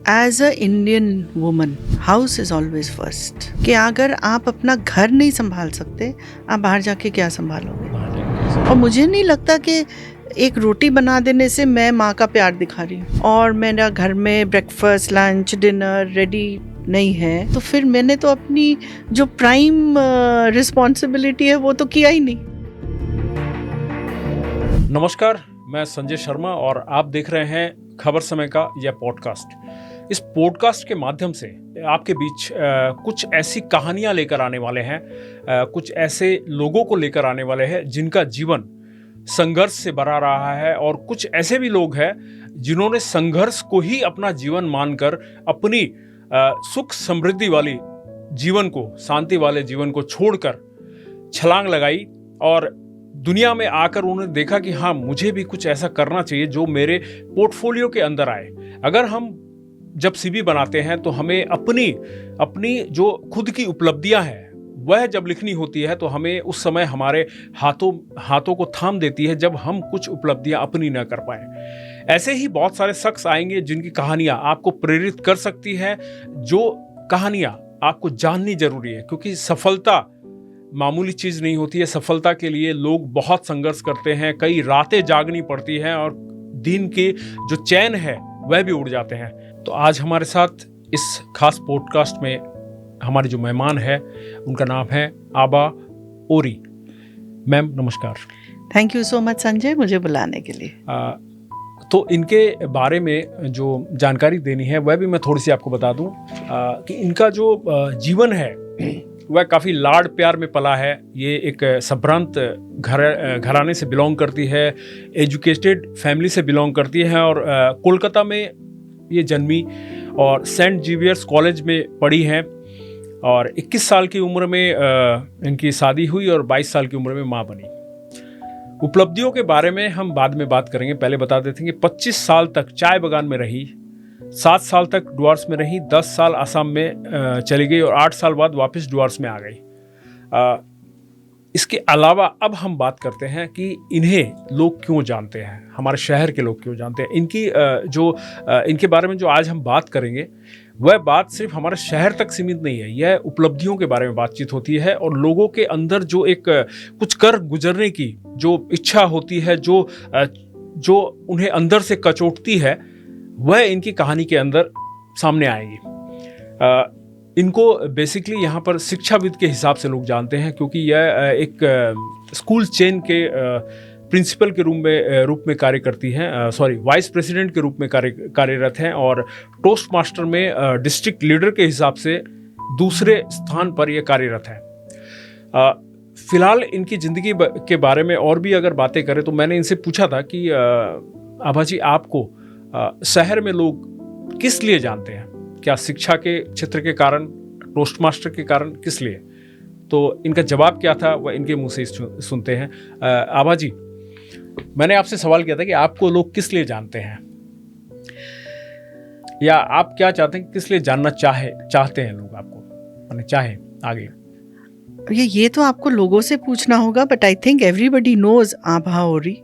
As a Indian woman house is always first. कि अगर आप अपना घर नहीं संभाल सकते, आप बाहर जाके क्या संभालोगे। और मुझे नहीं लगता कि एक रोटी बना देने से मैं माँ का प्यार दिखा रही हूँ और मेरा घर में ब्रेकफास्ट लंच डिनर रेडी नहीं है, तो फिर मैंने तो अपनी जो प्राइम रिस्पॉन्सिबिलिटी है वो तो किया ही नहीं। नमस्कार, मैं संजय शर्मा और आप देख रहे हैं खबर समय का यह पॉडकास्ट। इस पॉडकास्ट के माध्यम से आपके बीच कुछ ऐसी कहानियां लेकर आने वाले हैं, कुछ ऐसे लोगों को लेकर आने वाले हैं जिनका जीवन संघर्ष से भरा रहा है, और कुछ ऐसे भी लोग हैं जिन्होंने संघर्ष को ही अपना जीवन मानकर अपनी सुख समृद्धि वाली जीवन को, शांति वाले जीवन को छोड़कर छलांग लगाई और दुनिया में आकर उन्होंने देखा कि हाँ, मुझे भी कुछ ऐसा करना चाहिए जो मेरे पोर्टफोलियो के अंदर आए। अगर हम जब सीवी बनाते हैं तो हमें अपनी जो खुद की उपलब्धियां हैं वह जब लिखनी होती है तो हमें उस समय हमारे हाथों को थाम देती है जब हम कुछ उपलब्धियां अपनी न कर पाए। ऐसे ही बहुत सारे शख्स आएंगे जिनकी कहानियां आपको प्रेरित कर सकती है, जो कहानियां आपको जाननी जरूरी है, क्योंकि सफलता मामूली चीज नहीं होती है। सफलता के लिए लोग बहुत संघर्ष करते हैं, कई रातें जागनी पड़ती हैं और दिन के जो चैन है वह भी उड़ जाते हैं। तो आज हमारे साथ इस खास पॉडकास्ट में हमारे जो मेहमान है उनका नाम है आबा ओरी। मैम नमस्कार। Thank you so much Sanjay, मुझे बुलाने के लिए। तो इनके बारे में जो जानकारी देनी है वह भी मैं थोड़ी सी आपको बता दूं कि इनका जो जीवन है वह काफ़ी लाड प्यार में पला है। ये एक संभ्रांत घराने से बिलोंग करती है, एजुकेटेड फैमिली से बिलोंग करती है और कोलकाता में ये जन्मी और सेंट जेवियर्स कॉलेज में पढ़ी हैं और 21 साल की उम्र में इनकी शादी हुई और 22 साल की उम्र में माँ बनी। उपलब्धियों के बारे में हम बाद में बात करेंगे, पहले बता देते हैं कि 25 साल तक चाय बागान में रही, 7 साल तक डुअर्स में रही, 10 साल असम में चली गई और 8 साल बाद वापस डुअर्स में आ गई। इसके अलावा अब हम बात करते हैं कि इन्हें लोग क्यों जानते हैं, हमारे शहर के लोग क्यों जानते हैं। इनके बारे में जो आज हम बात करेंगे वह बात सिर्फ हमारे शहर तक सीमित नहीं है, यह उपलब्धियों के बारे में बातचीत होती है और लोगों के अंदर जो एक कुछ कर गुजरने की जो इच्छा होती है, जो उन्हें अंदर से कचोटती है, वह इनकी कहानी के अंदर सामने आएगी। इनको बेसिकली यहाँ पर शिक्षाविद के हिसाब से लोग जानते हैं, क्योंकि यह एक स्कूल चेन के प्रिंसिपल के रूप में कार्य करती हैं, वाइस प्रेसिडेंट के रूप में कार्यरत हैं और टोस्ट मास्टर में डिस्ट्रिक्ट लीडर के हिसाब से दूसरे स्थान पर यह कार्यरत हैं। फिलहाल इनकी ज़िंदगी के बारे में और भी अगर बातें करें तो मैंने इनसे पूछा था कि आभा जी, आपको शहर में लोग किस लिए जानते हैं? क्या शिक्षा के क्षेत्र के कारण, टोस्ट मास्टर के कारण, किस लिए? तो इनका जवाब क्या था वह इनके मुंह से सुनते हैं। आभा जी, मैंने आपसे सवाल किया था कि आपको लोग किस लिए जानते हैं, या आप क्या चाहते हैं, किस लिए जानना चाहते हैं लोग आपको, मैंने चाहे आगे। ये तो आपको लोगों से पूछना होगा, but I think everybody knows Abha Orry.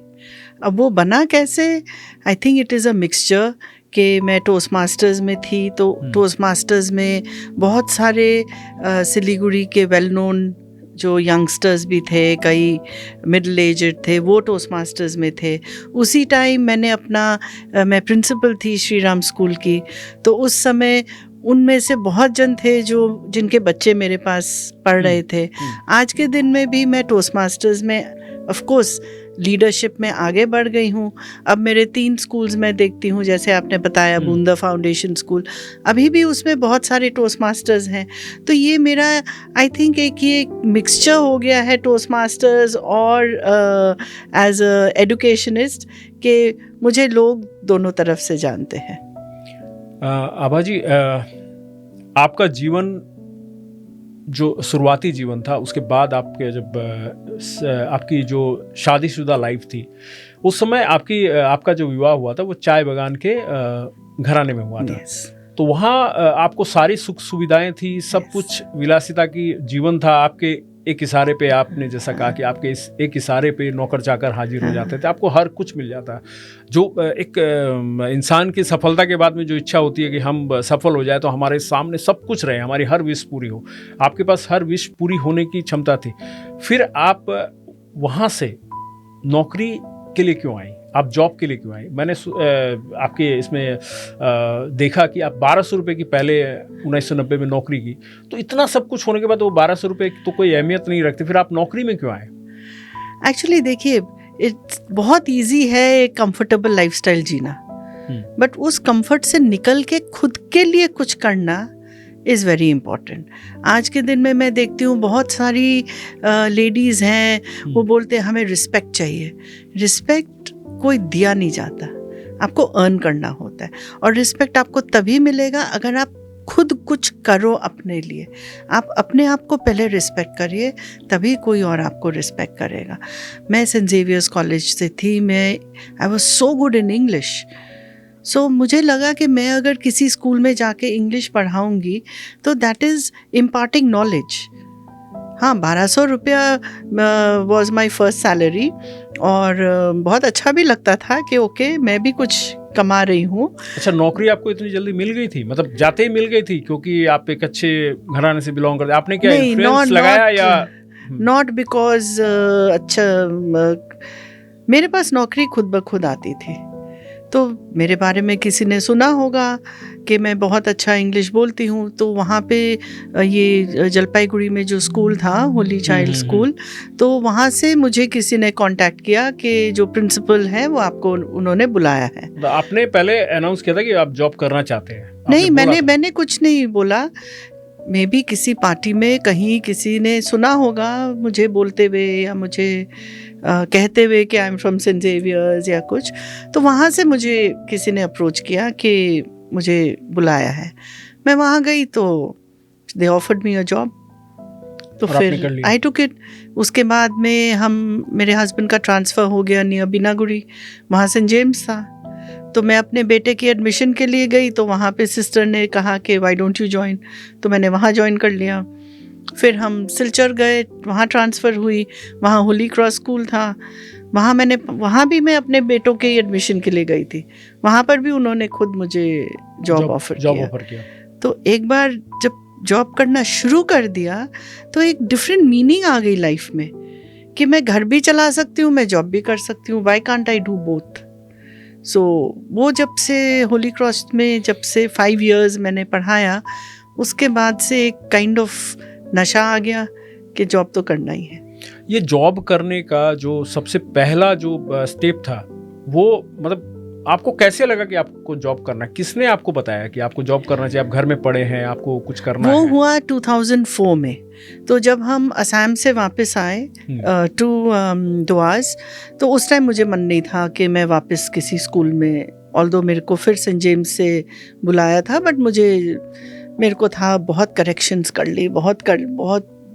अब वो बना कैसे? I think it is a mixture कि मैं टोस्ट मास्टर्स में थी, तो टोस्ट मास्टर्स में बहुत सारे सिलीगुड़ी के वेल नोन जो यंगस्टर्स भी थे, कई मिडिल एजड थे, वो टोस्ट मास्टर्स में थे। उसी टाइम मैं प्रिंसिपल थी श्री राम स्कूल की, तो उस समय उनमें से बहुत जन थे जिनके बच्चे मेरे पास पढ़ रहे थे। आज के दिन में भी मैं टोस्ट मास्टर्स में ऑफ कोर्स लीडरशिप में आगे बढ़ गई हूँ। अब मेरे 3 स्कूल्स में देखती हूँ, जैसे आपने बताया बूंदा फाउंडेशन स्कूल, अभी भी उसमें बहुत सारे टोस्ट मास्टर्स हैं। तो ये मेरा आई थिंक एक मिक्सचर हो गया है टोस्ट मास्टर्स और एज अ एडुकेशनिस्ट, कि मुझे लोग दोनों तरफ से जानते हैं। आभा जी, आपका जीवन जो शुरुआती जीवन था, उसके बाद आपकी जो शादीशुदा लाइफ थी, उस समय आपका जो विवाह हुआ था वो चाय बागान के घराने में हुआ था। तो वहाँ आपको सारी सुख सुविधाएं थी, सब कुछ विलासिता की जीवन था, आपके एक इशारे पे, आपने जैसा कहा कि आपके इस एक इशारे पे नौकर चाकर हाजिर हो जाते थे, आपको हर कुछ मिल जाता है। जो एक इंसान की सफलता के बाद में जो इच्छा होती है कि हम सफल हो जाए तो हमारे सामने सब कुछ रहे, हमारी हर विश पूरी हो, आपके पास हर विश पूरी होने की क्षमता थी। फिर आप वहाँ से नौकरी के लिए क्यों आई, आप जॉब के लिए क्यों आई? मैंने आपके इसमें देखा कि आप 1200 रुपये की पहले 1990 में नौकरी की, तो इतना सब कुछ होने के बाद वो 1200 रुपये तो कोई अहमियत नहीं रखते, फिर आप नौकरी में क्यों आए? एक्चुअली देखिए, बहुत ईजी है एक कंफर्टेबल लाइफस्टाइल जीना, बट उस कंफर्ट से निकल के खुद के लिए कुछ करना इज़ वेरी इम्पॉर्टेंट। आज के दिन में मैं देखती हूँ बहुत सारी लेडीज़ हैं, वो बोलते हैं हमें रिस्पेक्ट चाहिए। रिस्पेक्ट कोई दिया नहीं जाता, आपको अर्न करना होता है, और रिस्पेक्ट आपको तभी मिलेगा अगर आप खुद कुछ करो अपने लिए। आप अपने आप को पहले रिस्पेक्ट करिए, तभी कोई और आपको रिस्पेक्ट करेगा। मैं सेंट जेवियर्स कॉलेज से थी, I was so good in English, सो मुझे लगा कि मैं अगर किसी स्कूल में जाके इंग्लिश पढ़ाऊँगी तो दैट इज़ इम्पार्टिंग नॉलेज। हाँ, 1200 रुपया वॉज माई फर्स्ट सैलरी, और बहुत अच्छा भी लगता था कि ओके मैं भी कुछ कमा रही हूँ। अच्छा, नौकरी आपको इतनी जल्दी मिल गई थी, मतलब जाते ही मिल गई थी क्योंकि आप एक अच्छे घराने से बिलोंग करते? आपने क्या इन्फ्लुएंस लगाया या? नॉट बिकॉज अच्छा, मेरे पास नौकरी खुद ब खुद आती थी। तो मेरे बारे में किसी ने सुना होगा कि मैं बहुत अच्छा इंग्लिश बोलती हूँ, तो वहाँ पे ये जलपाईगुड़ी में जो स्कूल था, होली चाइल्ड स्कूल, तो वहाँ से मुझे किसी ने कांटेक्ट किया कि जो प्रिंसिपल है वो आपको उन्होंने बुलाया है। तो आपने पहले अनाउंस किया था कि आप जॉब करना चाहते हैं? नहीं, मैंने कुछ नहीं बोला। मे बी किसी पार्टी में कहीं किसी ने सुना होगा मुझे बोलते हुए या मुझे कहते हुए कि I am from saint Xavier's या कुछ, तो वहाँ से मुझे किसी ने अप्रोच किया कि मुझे बुलाया है। मैं वहाँ गई तो they offered me a job, तो फिर आई टुक इट। उसके बाद में मेरे हस्बैंड का ट्रांसफ़र हो गया नियर बिनागुड़ी, वहाँ सेंट जेम्स था, तो मैं अपने बेटे की एडमिशन के लिए गई, तो वहाँ पे सिस्टर ने कहा कि वाई डोंट यू जॉइन, तो मैंने वहाँ ज्वाइन कर लिया। फिर हम सिलचर गए, वहाँ ट्रांसफ़र हुई, वहाँ होली क्रॉस स्कूल था, वहाँ भी मैं अपने बेटों के एडमिशन के लिए गई थी, वहाँ पर भी उन्होंने खुद मुझे जॉब ऑफर किया। तो एक बार जब जॉब करना शुरू कर दिया तो एक डिफरेंट मीनिंग आ गई लाइफ में कि मैं घर भी चला सकती हूँ, मैं जॉब भी कर सकती हूँ, why can't I do both. So वो जब से होली क्रॉस में जब से 5 years मैंने पढ़ाया, उसके बाद से एक काइंड ऑफ नशा आ गया कि जॉब तो करना ही है। ये जॉब करने का जो सबसे पहला जो स्टेप था, वो मतलब आपको कैसे लगा कि आपको जॉब करना है? किसने आपको बताया कि आपको जॉब करना चाहिए, आप घर में पढ़े हैं, आपको कुछ करना है? वो हुआ 2004 में। तो जब हम असम से वापस आए टू दुआस, तो उस टाइम मुझे मन नहीं था कि मैं वापस किसी स्कूल में, ऑल्दो मेरे को फिर सेंट जेम्स से बुलाया था, बट मेरे को था बहुत करेक्शंस कर ली, बहुत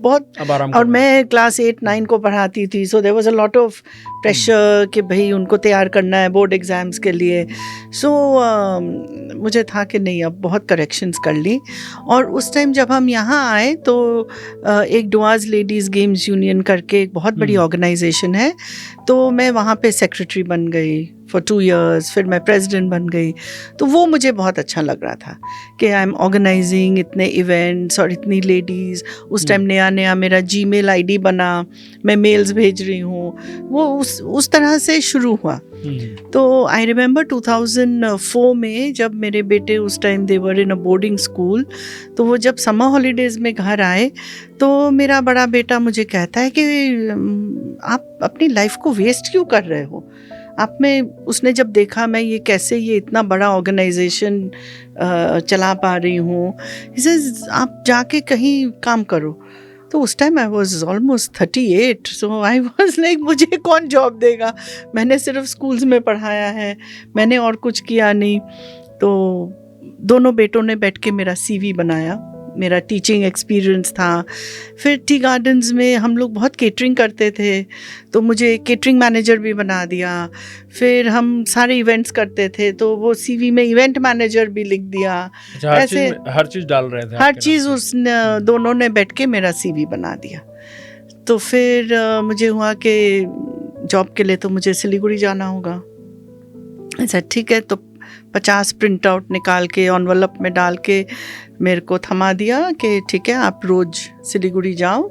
और मैं क्लास 8-9 को पढ़ाती थी, so there was a lot of pressure कि भाई उनको तैयार करना है बोर्ड एग्ज़ाम्स के लिए। सो मुझे था कि नहीं, अब बहुत करेक्शंस कर ली। और उस टाइम जब हम यहाँ आए तो एक डुआज लेडीज़ गेम्स यूनियन करके एक बहुत बड़ी ऑर्गेनाइजेशन है, तो मैं वहाँ पे सेक्रेटरी बन गई फॉर 2 years, फिर मैं प्रेसिडेंट बन गई। तो वो मुझे बहुत अच्छा लग रहा था कि आई एम ऑर्गेनाइजिंग इतने इवेंट्स और इतनी लेडीज़। उस टाइम नया मेरा जीमेल आईडी बना, मैं मेल्स भेज रही हूँ, वो उस तरह से शुरू हुआ। तो आई रिमेंबर 2004 में जब मेरे बेटे उस time they were in a boarding school, तो वो जब समर हॉलीडेज़ में घर आए तो मेरा बड़ा बेटा मुझे कहता है कि आप अपनी लाइफ को वेस्ट क्यों कर रहे हो? उसने जब देखा मैं ये इतना बड़ा ऑर्गेनाइजेशन चला पा रही हूँ, आप जाके कहीं काम करो। तो उस time I was almost 38, so I was like मुझे कौन जॉब देगा, मैंने सिर्फ स्कूल्स में पढ़ाया है, मैंने और कुछ किया नहीं। तो दोनों बेटों ने बैठ के मेरा CV बनाया, मेरा टीचिंग एक्सपीरियंस था। फिर टी गार्डन्स में हम लोग बहुत केटरिंग करते थे, तो मुझे केटरिंग मैनेजर भी बना दिया। फिर हम सारे इवेंट्स करते थे, तो वो CV में इवेंट मैनेजर भी लिख दिया। ऐसे हर चीज़ डाल रहे थे, हर चीज़ दोनों ने बैठ के मेरा CV बना दिया। तो फिर मुझे हुआ कि जॉब के लिए तो मुझे सिलीगुड़ी जाना होगा। अच्छा ठीक है, तो 50 प्रिंट आउट निकाल के एनवलप में डाल के मेरे को थमा दिया कि ठीक है आप रोज सिलीगुड़ी जाओ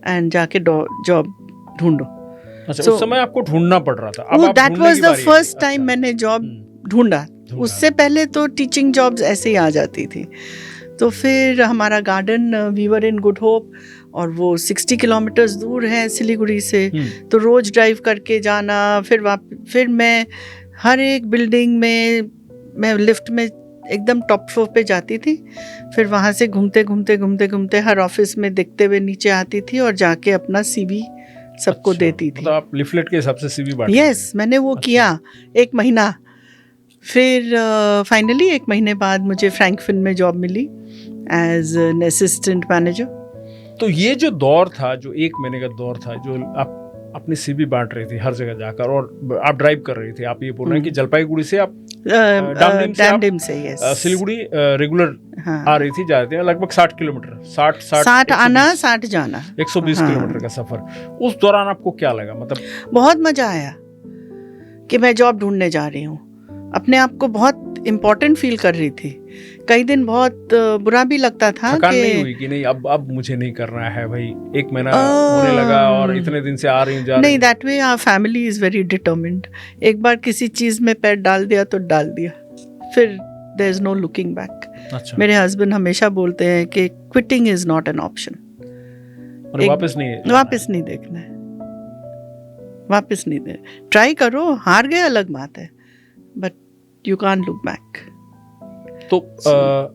एंड जाके जॉब ढूंढो। अच्छा, So, उस समय आपको ढूंढना पड़ रहा था। अब आप दैट ढूंढने वाज की द बारी आई। फर्स्ट टाइम अच्छा। मैंने जॉब ढूंढा। उससे पहले तो टीचिंग जॉब्स ऐसे ही आ जाती थी। तो फिर हमारा garden weaver in good hope, और वो 60 किलोमीटर्स दूर है सिलीगुड़ी से, तो रोज ड्राइव करके जाना। फिर मैं हर एक बिल्डिंग में, मैं लिफ्ट में एकदम टॉप फ्लोर पे जाती थी, फिर वहाँ से घूमते हर ऑफिस में देखते हुए नीचे आती थी और जाके अपना CV सबको अच्छा, देती थी। मतलब आप लिफलेट के हिसाब से CV बांटते यस, मैंने वो अच्छा। किया 1 महीना। फिर फाइनली 1 महीने बाद मुझे फ्रैंकफिन में जॉब मिली एज एन असिस्टेंट मैनेजर। तो ये जो दौर था, जो 1 महीने का दौर था, जो आप अपनी CV बांट रही थी हर जगह जाकर, और आप ड्राइव कर रही थी, आप ये बोल रहे हैं कि जलपाईगुड़ी से आप डैमडिम से यस सिलीगुड़ी रेगुलर हाँ। आ रही थी, जा रही थी, लगभग 60 किलोमीटर, 60 आना 60 जाना, 120 हाँ। किलोमीटर का सफर। उस दौरान आपको क्या लगा? मतलब बहुत मजा आया कि मैं जॉब ढूंढने जा रही हूँ। अपने आप को बहुत इम्पोर्टेंट फील कर रही थी। कई दिन बहुत बुरा भी लगता था। थकान नहीं हुई कि नहीं अब मुझे नहीं करना है भाई, 1 महीना होने लगा और इतने दिन से आ रही हूँ जा रही नहीं, हूँ? That way our family is very determined. एक बार किसी चीज में पैर डाल दिया तो डाल दिया, फिर there is no looking back. अच्छा, मेरे हस्बैंड हमेशा बोलते हैं कि quitting is not an option. और वापस नहीं देखना है, वापस नहीं दे। ट्राई करो, हार गए अलग बात है, but you can't look back. तो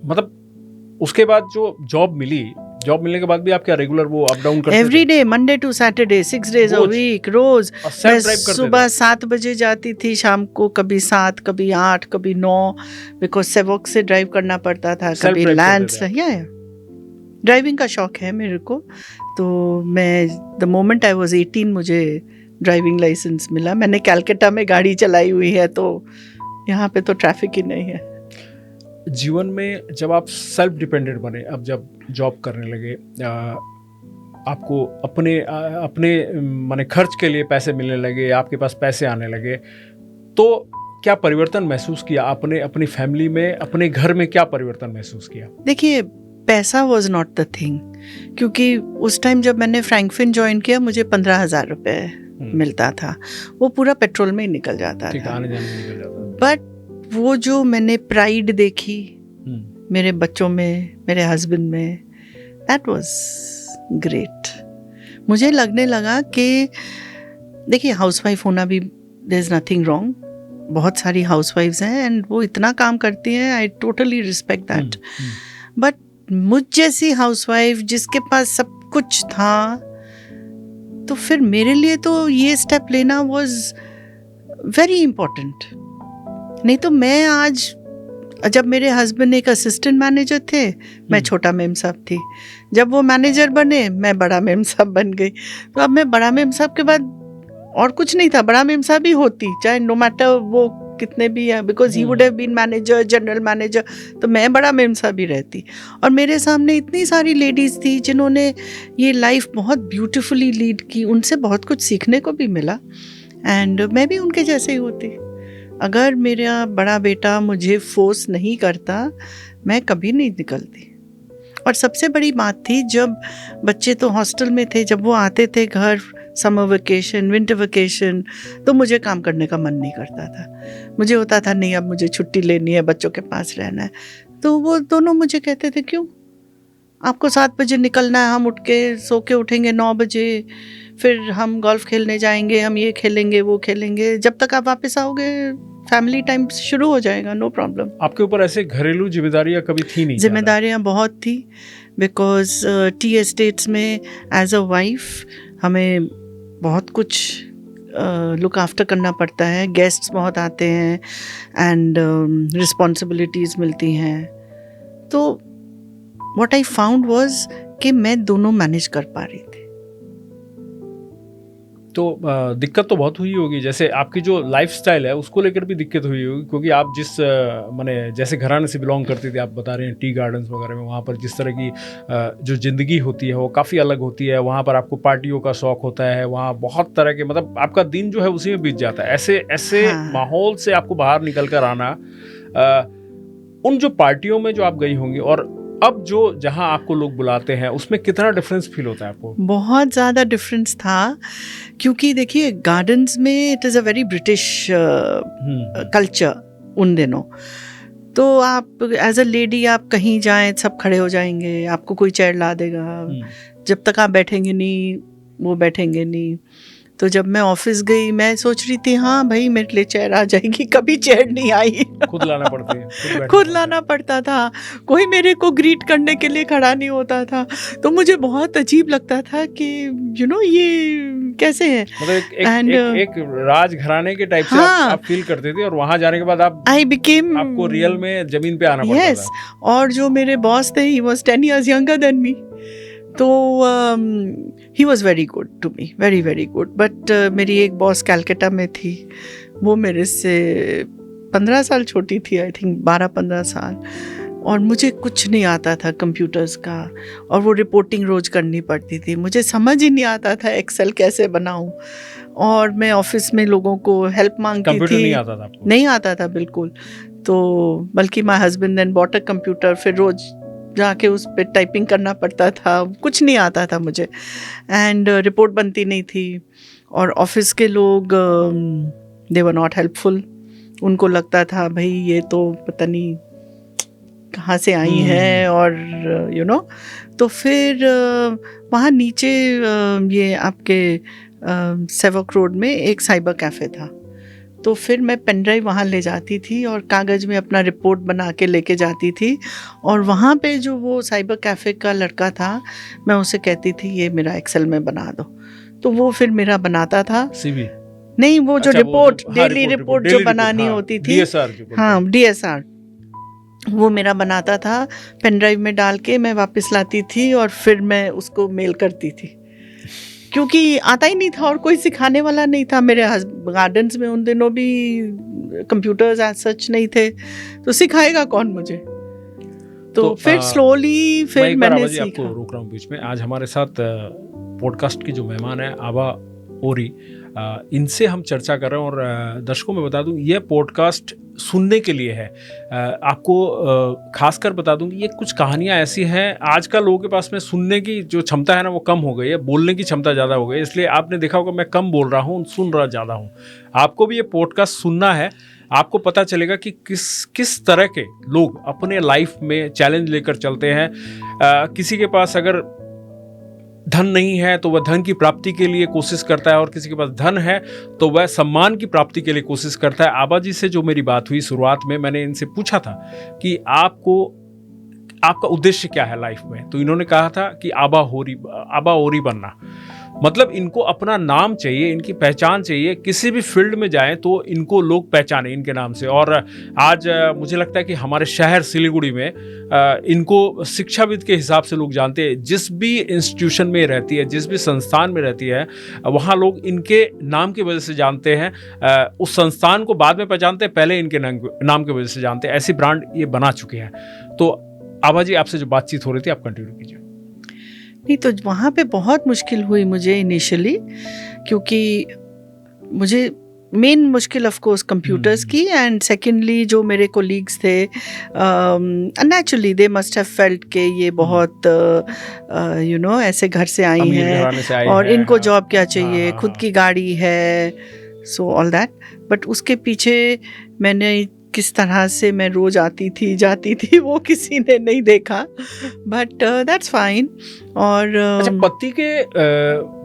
मतलब उसके बाद जो जॉब मिलने के बाद भी आप क्या रेगुलर वो अप डाउन करते एवरी थे? Day, Monday to Saturday, 6 days a week, रोज। और self मैं drive करते सुबह थे? 7 बजे जाती थी, शाम को कभी 7, कभी 8, कभी 9, बिकॉज सेवॉक से ड्राइव करना पड़ता था। Self कभी drive लैंड करते थे या ड्राइविंग का शौक है मेरे को। तो मैं द मोमेंट आई वाज 18 मुझे ड्राइविंग लाइसेंस मिला। मैंने कैलकाटा में गाड़ी चलाई हुई है, तो यहाँ पे तो ट्रैफिक ही नहीं है। जीवन में जब आप सेल्फ डिपेंडेंट बने, अब जब जॉब करने लगे, आपको अपने माने खर्च के लिए पैसे मिलने लगे, आपके पास पैसे आने लगे, तो क्या परिवर्तन महसूस किया आपने अपनी फैमिली में, अपने घर में क्या परिवर्तन महसूस किया? देखिए, पैसा वॉज नॉट द थिंग, क्योंकि उस टाइम जब मैंने फ्रैंकफिन ज्वाइन किया मुझे 15,000 रुपये मिलता था। वो पूरा पेट्रोल में ही निकल जाता था, आने जाने में निकल जाता। बट वो जो मैंने प्राइड देखी मेरे बच्चों में, मेरे हस्बैंड में, दैट वाज ग्रेट। मुझे लगने लगा कि देखिए, हाउसवाइफ होना भी देयर इज नथिंग रॉन्ग। बहुत सारी हाउसवाइफ्स हैं एंड वो इतना काम करती हैं, I totally respect that. But मुझ जैसी हाउसवाइफ जिसके पास सब कुछ था, तो फिर मेरे लिए तो ये स्टेप लेना वाज वेरी इम्पोर्टेंट। नहीं तो मैं आज, जब मेरे हस्बैंड एक असिस्टेंट मैनेजर थे, मैं छोटा मेम साहब थी। जब वो मैनेजर बने, मैं बड़ा मेम साहब बन गई। तो अब मैं बड़ा मेम साहब के बाद और कुछ नहीं था, बड़ा मेम साहब ही होती, चाहे नो मैटर वो कितने भी है, because he would have been manager, general manager, तो मैं बड़ा मेम साहब ही रहती। और मेरे सामने इतनी सारी लेडीज़ थी जिन्होंने ये लाइफ बहुत ब्यूटिफुली लीड की, उनसे बहुत कुछ सीखने को भी मिला, एंड मैं भी उनके जैसे ही होती। अगर मेरा बड़ा बेटा मुझे फोर्स नहीं करता, मैं कभी नहीं निकलती। और सबसे बड़ी बात थी, जब बच्चे तो हॉस्टल में थे, जब वो आते थे घर, समर वेकेशन, विंटर वेकेशन, तो मुझे काम करने का मन नहीं करता था। मुझे होता था नहीं, अब मुझे छुट्टी लेनी है, बच्चों के पास रहना है। तो वो दोनों मुझे कहते थे, क्यों आपको 7 बजे निकलना है? हम उठ के सो के उठेंगे 9 बजे, फिर हम गोल्फ खेलने जाएंगे, हम ये खेलेंगे वो खेलेंगे, जब तक आप वापस आओगे फैमिली टाइम शुरू हो जाएगा, नो प्रॉब्लम। आपके ऊपर ऐसे घरेलू जिम्मेदारियां कभी थी नहीं? जिम्मेदारियां बहुत थी, बिकॉज टी एस्टेट्स में एज अ वाइफ हमें बहुत कुछ लुक आफ्टर करना पड़ता है। गेस्ट्स बहुत आते हैं एंड रिस्पॉन्सिबिलिटीज़ मिलती हैं। तो व्हाट आई फाउंड वाज कि मैं दोनों मैनेज कर पा रही थी। तो दिक्कत तो बहुत हुई होगी, जैसे आपकी जो लाइफस्टाइल है उसको लेकर भी दिक्कत हुई होगी, क्योंकि आप जिस माने जैसे घराने से बिलोंग करते थे, आप बता रहे हैं टी गार्डन्स वगैरह में, वहाँ पर जिस तरह की जो ज़िंदगी होती है वो काफ़ी अलग होती है। वहाँ पर आपको पार्टियों का शौक़ होता है, वहाँ बहुत तरह के मतलब आपका दिन जो है उसी में बीत जाता है। ऐसे ऐसे हाँ। माहौल से आपको बाहर निकल कर आना, उन जो पार्टियों में जो आप गई होंगी और अब जो जहाँ आपको लोग बुलाते हैं उसमें कितना डिफरेंस फील होता है आपको? बहुत ज़्यादा डिफरेंस था, क्योंकि देखिए गार्डन्स में it is a very British culture उन दिनों। तो आप एज अ लेडी आप कहीं जाएं सब खड़े हो जाएंगे, आपको कोई चेयर ला देगा, जब तक आप बैठेंगे नहीं वो बैठेंगे नहीं। तो जब मैं ऑफिस गई मैं सोच रही थी हाँ भाई मेरे लिए चेयर आ जाएगी, कभी चेयर नहीं आई। खुद लाना पड़ती है, खुद लाना पड़ता था, कोई मेरे को ग्रीट करने के लिए खड़ा नहीं होता था। तो मुझे बहुत अजीब लगता था कि ये कैसे है, मतलब एक राजघराने के टाइप से आप फील करते थे, और वहां जाने के बाद आपको रियल में जमीन पे आना पड़ता था। और जो मेरे बॉस थे, he was 10 years younger than me, तो he was very good to me, very very good. But मेरी एक बॉस कैलकाटा में थी, वो मेरे से 15 साल छोटी थी, आई थिंक 12-15 साल, और मुझे कुछ नहीं आता था कंप्यूटर्स का, और वो रिपोर्टिंग रोज़ करनी पड़ती थी। मुझे समझ ही नहीं आता था एक्सेल कैसे बनाऊं, और मैं ऑफिस में लोगों को हेल्प मांगती थी। नहीं आता था आपको? नहीं आता था बिल्कुल। तो बल्कि my husband then bought a computer, फिर रोज़ जाके उस पर टाइपिंग करना पड़ता था, कुछ नहीं आता था मुझे, एंड रिपोर्ट बनती नहीं थी। और ऑफिस के लोग दे वर नॉट हेल्पफुल, उनको लगता था भाई ये तो पता नहीं कहाँ से आई हैं, और तो फिर वहाँ नीचे ये आपके सेवक रोड में एक साइबर कैफ़े था, तो फिर मैं पेन ड्राइव वहाँ ले जाती थी और कागज़ में अपना रिपोर्ट बना के लेके जाती थी, और वहाँ पे जो वो साइबर कैफ़े का लड़का था, मैं उसे कहती थी ये मेरा एक्सेल में बना दो, तो वो फिर मेरा बनाता था। CV नहीं, वो जो रिपोर्ट, डेली रिपोर्ट जो बनानी होती थी, हाँ DSR, वो मेरा बनाता था, पेन ड्राइव में डाल के मैं वापस लाती थी, और फिर मैं उसको मेल करती थी, क्योंकि आता ही नहीं था और कोई सिखाने वाला नहीं था। मेरे गार्डन्स में उन दिनों भी कंप्यूटर्स एज सच नहीं थे, तो सिखाएगा कौन मुझे? तो फिर स्लोली फिर मैंने सीखा। आपको रोक रहा हूँ बीच में। आज हमारे साथ पॉडकास्ट की जो मेहमान है आभा ओरी, इनसे हम चर्चा कर रहे हैं, और दर्शकों में बता दूं ये पॉडकास्ट सुनने के लिए है। आपको खासकर बता दूं कि ये कुछ कहानियां ऐसी हैं, आजकल लोगों के पास में सुनने की जो क्षमता है ना वो कम हो गई है, बोलने की क्षमता ज़्यादा हो गई है, इसलिए आपने देखा होगा मैं कम बोल रहा हूँ, सुन रहा ज़्यादा हूँ। आपको भी ये पॉडकास्ट सुनना है, आपको पता चलेगा कि किस तरह के लोग अपने लाइफ में चैलेंज लेकर चलते हैं। किसी के पास अगर धन नहीं है तो वह धन की प्राप्ति के लिए कोशिश करता है, और किसी के पास धन है तो वह सम्मान की प्राप्ति के लिए कोशिश करता है। आभा जी से जो मेरी बात हुई शुरुआत में, मैंने इनसे पूछा था कि आपका उद्देश्य क्या है लाइफ में, तो इन्होंने कहा था कि आभा ओरी बनना। मतलब इनको अपना नाम चाहिए, इनकी पहचान चाहिए, किसी भी फील्ड में जाएं तो इनको लोग पहचाने इनके नाम से। और आज मुझे लगता है कि हमारे शहर सिलीगुड़ी में इनको शिक्षाविद के हिसाब से लोग जानते हैं। जिस भी इंस्टीट्यूशन में रहती है, जिस भी संस्थान में रहती है, वहाँ लोग इनके नाम की वजह से जानते हैं। उस संस्थान को बाद में पहचानते हैं, पहले इनके नाम की वजह से जानते हैं। ऐसी ब्रांड ये बना चुके हैं। तो आभा जी, आपसे जो बातचीत हो रही थी आप कंटिन्यू कीजिए। नहीं, तो वहाँ पे बहुत मुश्किल हुई मुझे इनिशियली, क्योंकि मुझे मेन मुश्किल ऑफ कोर्स कंप्यूटर्स की, एंड सेकेंडली जो मेरे कोलीग्स थे, naturally they must have felt के ये बहुत ऐसे घर से आई हैं और इनको जॉब क्या चाहिए, खुद की गाड़ी है, सो ऑल दैट। बट उसके पीछे मैंने किस तरह से मैं रोज आती थी वो किसी ने नहीं देखा, बट दैट्स फाइन। और अच्छा, पति के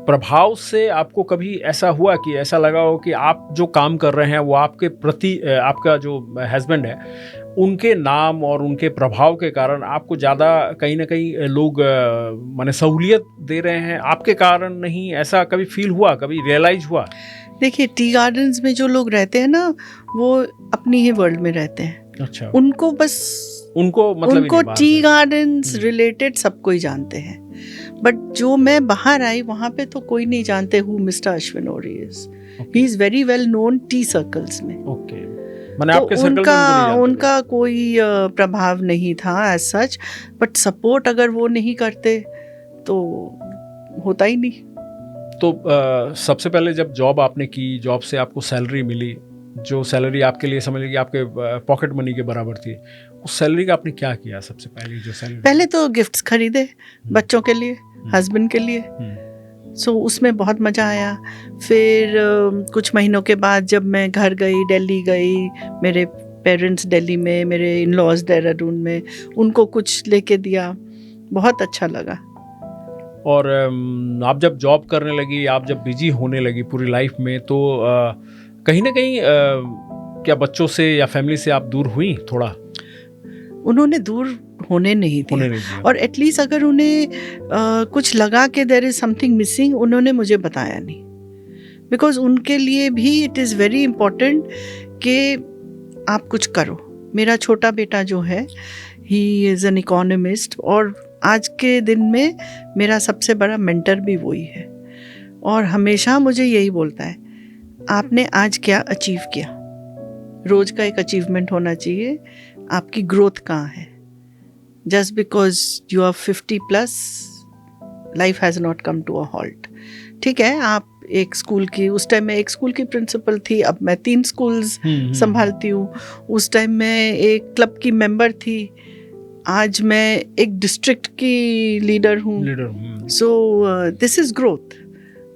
प्रभाव से आपको कभी ऐसा हुआ कि ऐसा लगा हो कि आप जो काम कर रहे हैं वो आपके प्रति आपका जो हस्बैंड है उनके नाम और उनके प्रभाव के कारण आपको ज़्यादा कहीं ना कहीं लोग माने सहूलियत दे रहे हैं, आपके कारण नहीं? ऐसा कभी फील हुआ, कभी रियलाइज हुआ? देखिए, टी गार्डन्स में जो लोग रहते हैं ना, वो अपनी ही वर्ल्ड में रहते हैं। अच्छा। उनको मतलब टी गार्डन्स रिलेटेड सबको ही जानते हैं। बट जो मैं बाहर आई वहाँ पे तो कोई नहीं जानते हु मिस्टर अश्विन ओरी is. He is very well known T circles में. ओके, मैंने तो आपके सर्कल में उनको नहीं जानते थे. उनका कोई प्रभाव नहीं था एज सच, बट सपोर्ट अगर वो नहीं करते तो होता ही नहीं. तो सबसे पहले जब जॉब आपने की, जॉब से आपको सैलरी मिली, जो सैलरी आपके लिए समझ लीजिए आपके पॉकेट मनी के बराबर थी, उस सैलरी का आपने क्या किया? सबसे पहले जो सैलरी, पहले तो गिफ्ट्स खरीदे बच्चों के लिए, हस्बैंड के लिए. सो उसमें बहुत मज़ा आया. फिर कुछ महीनों के बाद जब मैं घर गई, दिल्ली गई, मेरे पेरेंट्स दिल्ली में, मेरे इन लॉज देहरादून में, उनको कुछ लेके दिया, बहुत अच्छा लगा. और आप जब जॉब करने लगी, आप जब बिजी होने लगी पूरी लाइफ में, तो कहीं ना कहीं क्या बच्चों से या फैमिली से आप दूर हुई थोड़ा? उन्होंने दूर होने नहीं दिया. और एटलीस्ट अगर उन्हें कुछ लगा कि देयर इज समथिंग मिसिंग, उन्होंने मुझे बताया नहीं. बिकॉज उनके लिए भी इट इज़ वेरी इम्पोर्टेंट कि आप कुछ करो. मेरा छोटा बेटा जो है, ही इज़ एन इकोनॉमिस्ट, और आज के दिन में मेरा सबसे बड़ा मेंटर भी वही है. और हमेशा मुझे यही बोलता है, आपने आज क्या अचीव किया. रोज़ का एक अचीवमेंट होना चाहिए. आपकी ग्रोथ कहाँ है. Just because you are 50 plus, life has not come to a halt. ठीक है, आप एक स्कूल की, उस टाइम मैं एक स्कूल की प्रिंसिपल थी, अब मैं 3 स्कूल्स संभालती हूँ. उस टाइम मैं एक क्लब की मेंबर थी, आज मैं एक डिस्ट्रिक्ट की लीडर हूँ. So this is growth.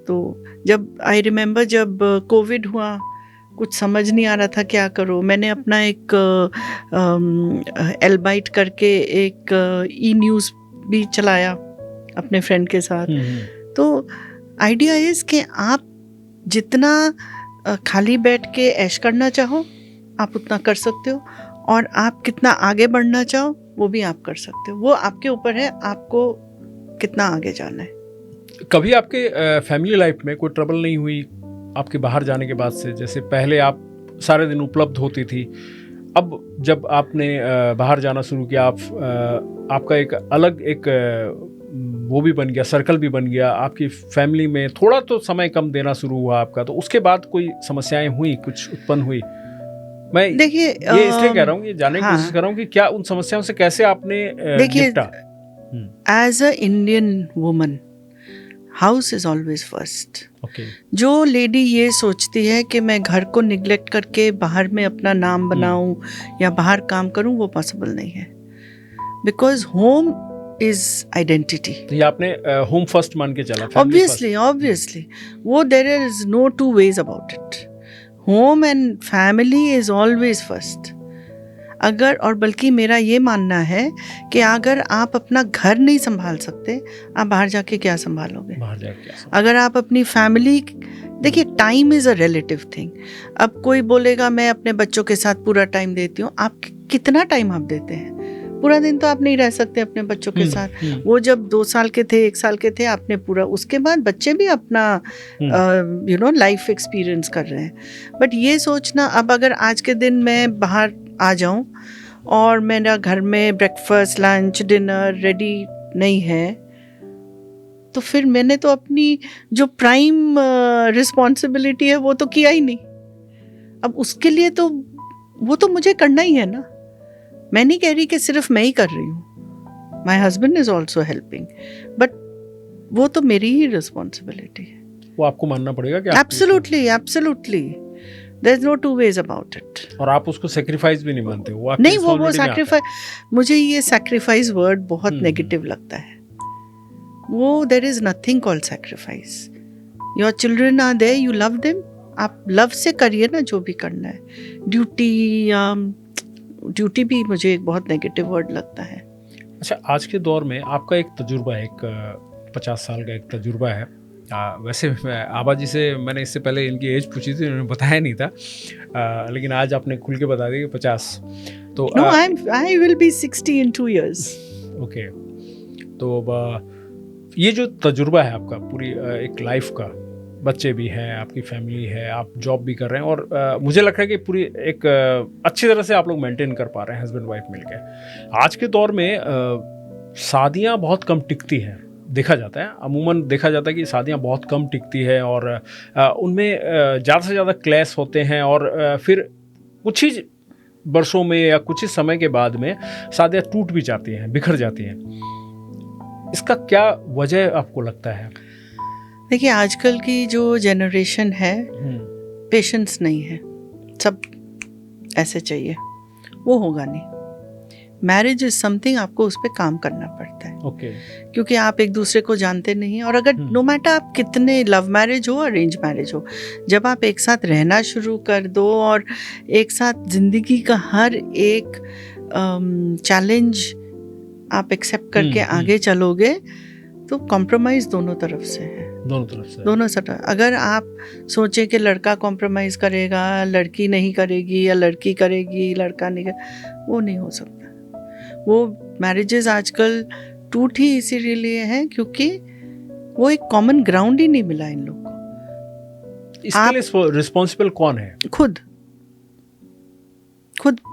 तो जब आई रिमेंबर जब कोविड हुआ, कुछ समझ नहीं आ रहा था क्या करो. मैंने अपना एक एलबाइट करके एक ई न्यूज़ भी चलाया अपने फ्रेंड के साथ. तो आइडिया इज़ कि आप जितना खाली बैठ के ऐश करना चाहो आप उतना कर सकते हो, और आप कितना आगे बढ़ना चाहो वो भी आप कर सकते हो. वो आपके ऊपर है, आपको कितना आगे जाना है. कभी आपके फैमिली लाइफ में कोई ट्रबल नहीं हुई आपके बाहर जाने के बाद से? जैसे पहले आप सारे दिन उपलब्ध होती थी, अब जब आपने बाहर जाना शुरू किया, आपका एक अलग एक वो भी बन गया, सर्कल भी बन गया, आपकी फैमिली में थोड़ा तो समय कम देना शुरू हुआ आपका, तो उसके बाद कोई समस्याएं हुई, कुछ उत्पन्न हुई? मैं देखिए ये इसलिए कह रहा हूँ, ये जानने की कोशिश कर रहा हूँ कि क्या उन समस्याओं से कैसे आपने निपटा? As a Indian woman, house is always first. जो लेडी ये सोचती है कि मैं घर को निग्लेक्ट करके बाहर में अपना नाम बनाऊं या बाहर काम करूं, वो पॉसिबल नहीं है. Because home is identity. तो ये आपने होम फर्स्ट मान के चला? ऑब्वियसली वो there is no two ways about it. Home and family is always first. अगर, और बल्कि मेरा ये मानना है कि अगर आप अपना घर नहीं संभाल सकते, आप बाहर जाके क्या संभालोगे? अगर आप अपनी फैमिली, देखिए time is a relative thing. अब कोई बोलेगा मैं अपने बच्चों के साथ पूरा टाइम देती हूँ. आप कितना टाइम आप देते हैं? पूरा दिन तो आप नहीं रह सकते अपने बच्चों के साथ. वो जब 2 साल के थे, 1 साल के थे, आपने पूरा, उसके बाद बच्चे भी अपना लाइफ एक्सपीरियंस कर रहे हैं. बट ये सोचना, अब अगर आज के दिन मैं बाहर आ जाऊं और मेरा घर में ब्रेकफास्ट, लंच, डिनर रेडी नहीं है, तो फिर मैंने तो अपनी जो प्राइम रिस्पॉन्सिबिलिटी है वो तो किया ही नहीं. अब उसके लिए तो वो तो मुझे करना ही है ना. मैं नहीं कह रही कि सिर्फ मैं ही कर रही हूँ, my husband is also helping, but वो तो मेरी ही रिस्पॉन्सिबिलिटी है. वो आपको मानना पड़ेगा कि absolutely there is no two ways about it. और आप उसको सेक्रीफाइस भी नहीं मानते? वो नहीं, वो सैक्रिफाइस, मुझे ये सैक्रिफाइस वर्ड बहुत नेगेटिव लगता है. वो there is nothing called sacrifice. Your children are there, you love them, आप लव से करिए ना जो भी करना है. ड्यूटी भी मुझे एक बहुत नेगेटिव वर्ड लगता है. अच्छा, आज के दौर में आपका एक तजुर्बा है, एक 50 साल का एक तजुर्बा है. वैसे आबा जी से मैंने इससे पहले इनकी एज पूछी थी, उन्होंने बताया नहीं था, लेकिन आज आपने खुल के बता दिया कि 50. तो I will be 60 in 2 years. Okay. तो ये जो तजुर्बा है आपका पूरी एक लाइफ का, बच्चे भी हैं, आपकी फैमिली है, आप जॉब भी कर रहे हैं, और मुझे लग रहा है कि पूरी एक अच्छी तरह से आप लोग मेंटेन कर पा रहे हैं हस्बैंड वाइफ मिलकर. आज के दौर में शादियां बहुत कम टिकती हैं, देखा जाता है, अमूमन देखा जाता है कि शादियाँ बहुत कम टिकती है और उनमें ज़्यादा से ज़्यादा क्लैश होते हैं और फिर कुछ ही वर्षों में या कुछ ही समय के बाद में शादियाँ टूट भी जाती हैं, बिखर जाती हैं। इसका क्या वजह आपको लगता है? देखिए, आजकल की जो जनरेशन है, पेशेंस नहीं है, सब ऐसे चाहिए, वो होगा नहीं। मैरिज इज समथिंग, आपको उस पर काम करना पड़ता है। ओके। क्योंकि आप एक दूसरे को जानते नहीं, और अगर नो मैटर आप कितने लव मैरिज हो अरेंज मैरिज हो, जब आप एक साथ रहना शुरू कर दो और एक साथ जिंदगी का हर एक चैलेंज आप एक्सेप्ट करके आगे चलोगे, तो कॉम्प्रोमाइज दोनों तरफ से है। दोनों तरफ। अगर आप सोचें कि लड़का कॉम्प्रोमाइज करेगा, लड़की नहीं करेगी, या लड़की करेगी लड़का नहीं करेगा, वो नहीं हो सकता। वो मैरिजेस आजकल टूट ही इसीलिए हैं क्योंकि वो एक कॉमन ग्राउंड ही नहीं मिला इन लोगों को। इसके लिए रिस्पॉन्सिबल कौन है? खुद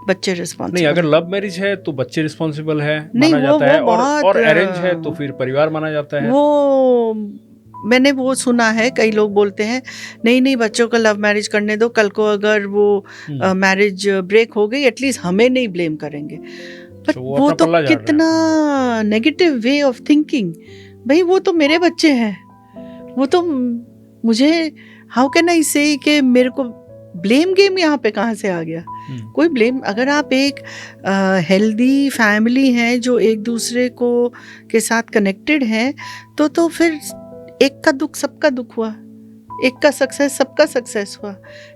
बच्चे रिस्पॉन्सिबल नहीं। अगर लव मैरिज है तो बच्चे रिस्पॉन्सिबल है माना जाता है, और अरेंज है तो फिर परिवार माना जाता है। वो मैंने वो सुना है, कई लोग बोलते हैं नहीं बच्चों को लव मैरिज करने दो, कल को अगर वो मैरिज ब्रेक हो गई एटलीस्ट हमें नहीं ब्लेम करेंगे। बट वो तो कितना नेगेटिव वे ऑफ थिंकिंग। भाई वो तो मेरे बच्चे हैं, वो तो मुझे हाउ कैन आई से कि मेरे को ब्लेम गेम यहाँ पे कहाँ से आ गया? कोई ब्लेम, अगर आप एक हेल्दी फैमिली हैं जो एक दूसरे को के साथ कनेक्टेड हैं, तो फिर एक का दुख सबका दुख हुआ, एक का सक्सेस सबका सक्सेस हुआ।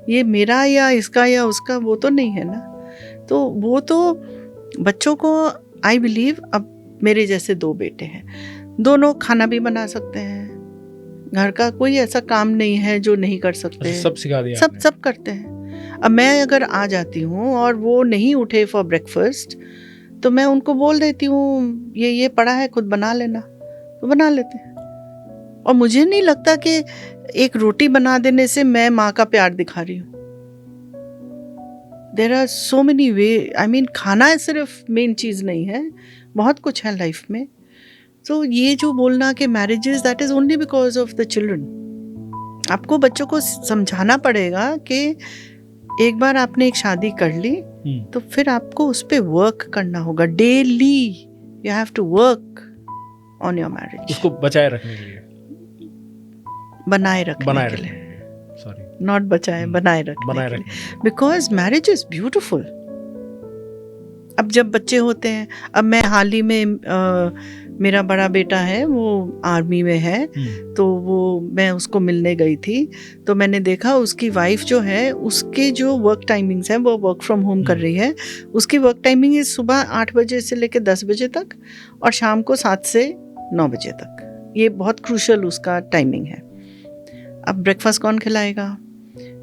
ये मेरा या इसका या उसका वो तो नहीं है ना। तो वो तो बच्चों को आई बिलीव, अब मेरे जैसे 2 बेटे हैं, दोनों खाना भी बना सकते हैं, घर का कोई ऐसा काम नहीं है जो नहीं कर सकते, सब सिखा दिया, सब करते हैं। अब मैं अगर आ जाती हूँ और वो नहीं उठे फॉर ब्रेकफास्ट, तो मैं उनको बोल देती हूँ ये पड़ा है, खुद बना लेना, तो बना लेते हैं। और मुझे नहीं लगता कि एक रोटी बना देने से मैं माँ का प्यार दिखा रही हूँ। There are so many way, I mean खाना सिर्फ मेन चीज़ नहीं है, बहुत कुछ है लाइफ में। तो ये जो बोलना कि marriages that is only because of the children, आपको बच्चों को समझाना पड़ेगा कि एक बार आपने एक शादी कर ली तो फिर आपको उस पर वर्क करना होगा daily. You have to work on your marriage, उसको बचाए रखने के लिए, बनाए रखने के लिए, सॉरी नॉट बचाए, बनाए रखने के लिए, बिकॉज मैरिज इज ब्यूटिफुल। अब जब बच्चे होते हैं, अब मैं हाल ही में मेरा बड़ा बेटा है वो आर्मी में है, तो वो मैं उसको मिलने गई थी, तो मैंने देखा उसकी वाइफ जो है उसके जो वर्क टाइमिंग्स हैं, वो वर्क फ्रॉम होम कर रही है। उसकी वर्क टाइमिंग है सुबह 8 बजे से लेकर 10 बजे तक और शाम को 7 से 9 बजे तक। ये बहुत क्रूशल उसका टाइमिंग है। अब ब्रेकफास्ट कौन खिलाएगा?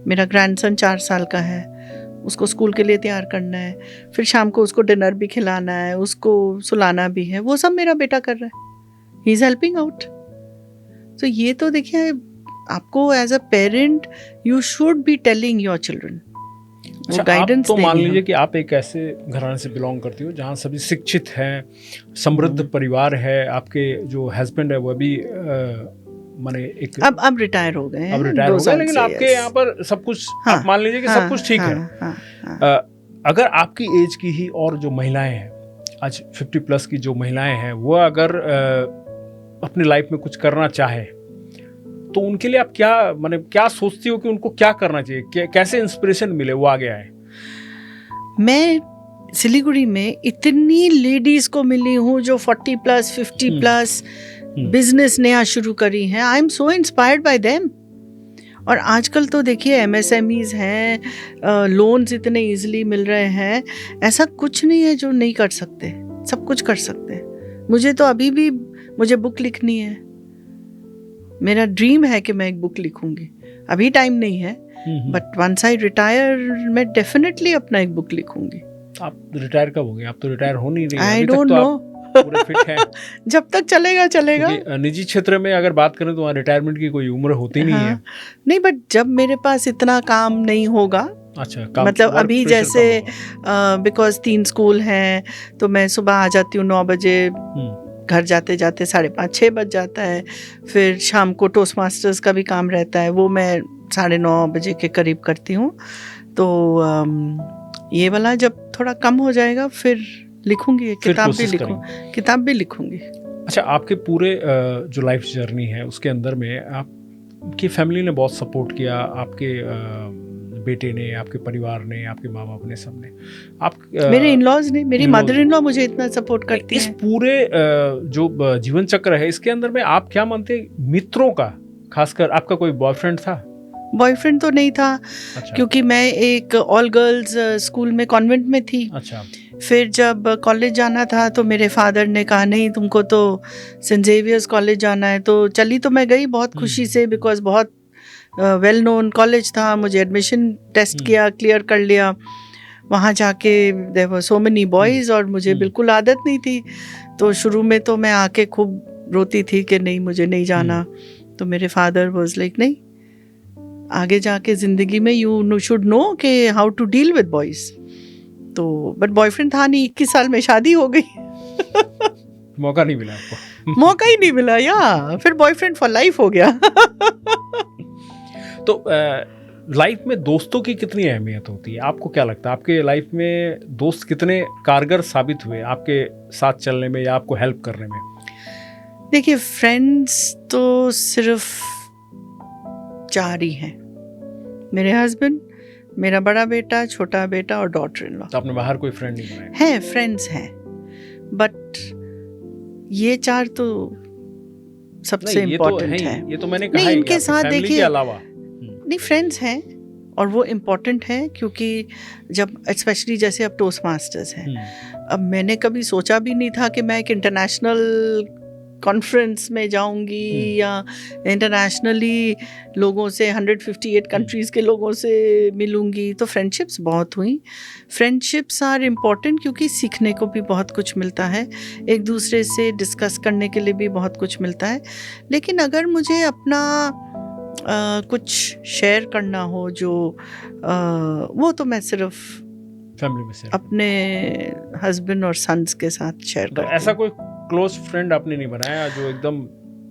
मेरा ग्रैंडसन 4 साल का है, उसको स्कूल के लिए तैयार करना है, फिर शाम को उसको डिनर भी खिलाना है, उसको सुलाना भी है, वो सब मेरा बेटा कर रहा है। He is helping out. तो ये तो देखिए, आपको as a parent you should be telling your children, वो गाइडेंस। तो मान लीजिए कि आप एक ऐसे घराने से बिलोंग करती हो जहाँ सभी शिक्षित हैं, समृद्ध परिवार है, आपके जो हस्बैंड है वो भी माने एक अब रिटायर हो गए हैं, लेकिन आपके यहाँ पर सब कुछ, आप मान लीजिए कि सब कुछ ठीक है। अगर आपकी एज की ही और जो महिलाएं हैं, आज 50+ की जो महिलाएं हैं, वो अगर अपनी लाइफ में कुछ करना चाहे तो उनके लिए आप क्या सोचती हो कि उनको क्या करना चाहिए, कैसे इंस्पिरेशन मिले वो आगे आए? मैं सिलीगुड़ी में इतनी लेडीज को मिली हूँ जो 40+, 50+ बिजनेस नया शुरू करी हैं। I am so inspired by them. और आजकल तो देखिए MSMEs हैं, लोन्स इतने इजीली मिल रहे हैं, ऐसा कुछ नहीं है जो नहीं कर सकते, सब कुछ कर सकते हैं। मुझे तो अभी भी मुझे बुक लिखनी है, मेरा ड्रीम है कि मैं एक बुक लिखूंगी। अभी टाइम नहीं है, बट वंस आई रिटायर मैं डेफिनेटली अपना एक बुक लिखूंगी। आप रिटायर कब होंगे? आप तो रिटायर हो नहीं रही, आई डोंट नो, पूरे फिट हैं। जब तक चलेगा। निजी क्षेत्र में अगर बात करें तो वहाँ रिटायरमेंट की कोई उम्र होती नहीं है। नहीं, बट जब मेरे पास इतना काम नहीं होगा, अच्छा, मतलब अभी जैसे बिकॉज 3 स्कूल हैं, तो मैं सुबह आ जाती हूँ 9 बजे, घर जाते जाते 5:30-6 बज जाता है। फिर शाम को टोस्ट मास्टर्स का भी काम रहता है, वो मैं 9:30 बजे के करीब करती हूँ। तो ये वाला जब थोड़ा कम हो जाएगा फिर लिखूंगी, किताब भी लिखूंगी। अच्छा, आपके पूरे जो लाइफ जर्नी है उसके अंदर में आपकी फैमिली ने बहुत सपोर्ट किया, आपके बेटे ने, आपके परिवार ने, आपके माँ बाप ने, सबने, आप मेरे इन-लॉज ने, मेरी मदर इन लॉ मुझे इतना सपोर्ट करती है। इस पूरे जो जीवन चक्र है इसके अंदर में आप क्या मानते हैं मित्रों का, खासकर आपका कोई बॉयफ्रेंड था? बॉयफ्रेंड तो नहीं था। अच्छा। क्योंकि मैं एक ऑल गर्ल्स स्कूल में कॉन्वेंट में थी। अच्छा। फिर जब कॉलेज जाना था तो मेरे फादर ने कहा नहीं तुमको तो सेंट जेवियर्स कॉलेज जाना है, तो चली तो मैं गई बहुत खुशी से, बिकॉज बहुत वेल नोन कॉलेज था। मुझे एडमिशन टेस्ट किया, क्लियर कर लिया। वहाँ जाके there were so many boys और मुझे बिल्कुल आदत नहीं थी। तो शुरू में तो मैं आके खूब रोती थी कि नहीं मुझे नहीं जाना। तो मेरे फादर वाज लाइक नहीं, आगे जाके ज़िंदगी में यू शुड नो कि how to deal with boys. तो बट बॉयफ्रेंड था नहीं, 21 साल में शादी हो गई। मौका नहीं मिला आपको? मौका ही नहीं मिला, या फिर बॉयफ्रेंड फॉर लाइफ हो गया। तो लाइफ में दोस्तों की कितनी अहमियत होती है? आपको क्या लगता है आपके लाइफ में दोस्त कितने कारगर साबित हुए आपके साथ चलने में या आपको हेल्प करने में? देखिए, फ्रेंड्स तो सिर्फ 4 ही हैं, मेरे हस्बैंड, मेरा बड़ा बेटा, छोटा बेटा और डॉटर इन लॉ। तो आपने बाहर कोई फ्रेंड नहीं बनाया? हैं, फ्रेंड्स हैं, बट ये 4 तो सबसे इम्पोर्टेंट है। ये तो मैंने कहा नहीं, इनके साथ देखिए के अलावा नहीं, फ्रेंड्स हैं और वो इम्पोर्टेंट है, क्योंकि जब स्पेशली जैसे अब टोस्ट मास्टर्स हैं, अब मैंने कभी सोचा भी नहीं था कि मैं एक इंटरनेशनल कॉन्फ्रेंस में जाऊंगी या इंटरनेशनली लोगों से 158 कंट्रीज़ के लोगों से मिलूंगी। तो फ्रेंडशिप्स बहुत हुई। फ्रेंडशिप्स आर इम्पॉर्टेंट क्योंकि सीखने को भी बहुत कुछ मिलता है, एक दूसरे से डिस्कस करने के लिए भी बहुत कुछ मिलता है। लेकिन अगर मुझे अपना कुछ शेयर करना हो जो वो तो मैं सिर्फ फैमिली में से अपने हस्बैंड और सन्स के साथ शेयर करती हूँ। ऐसा कोई क्लोज फ्रेंड आपने नहीं बनाया जो एकदम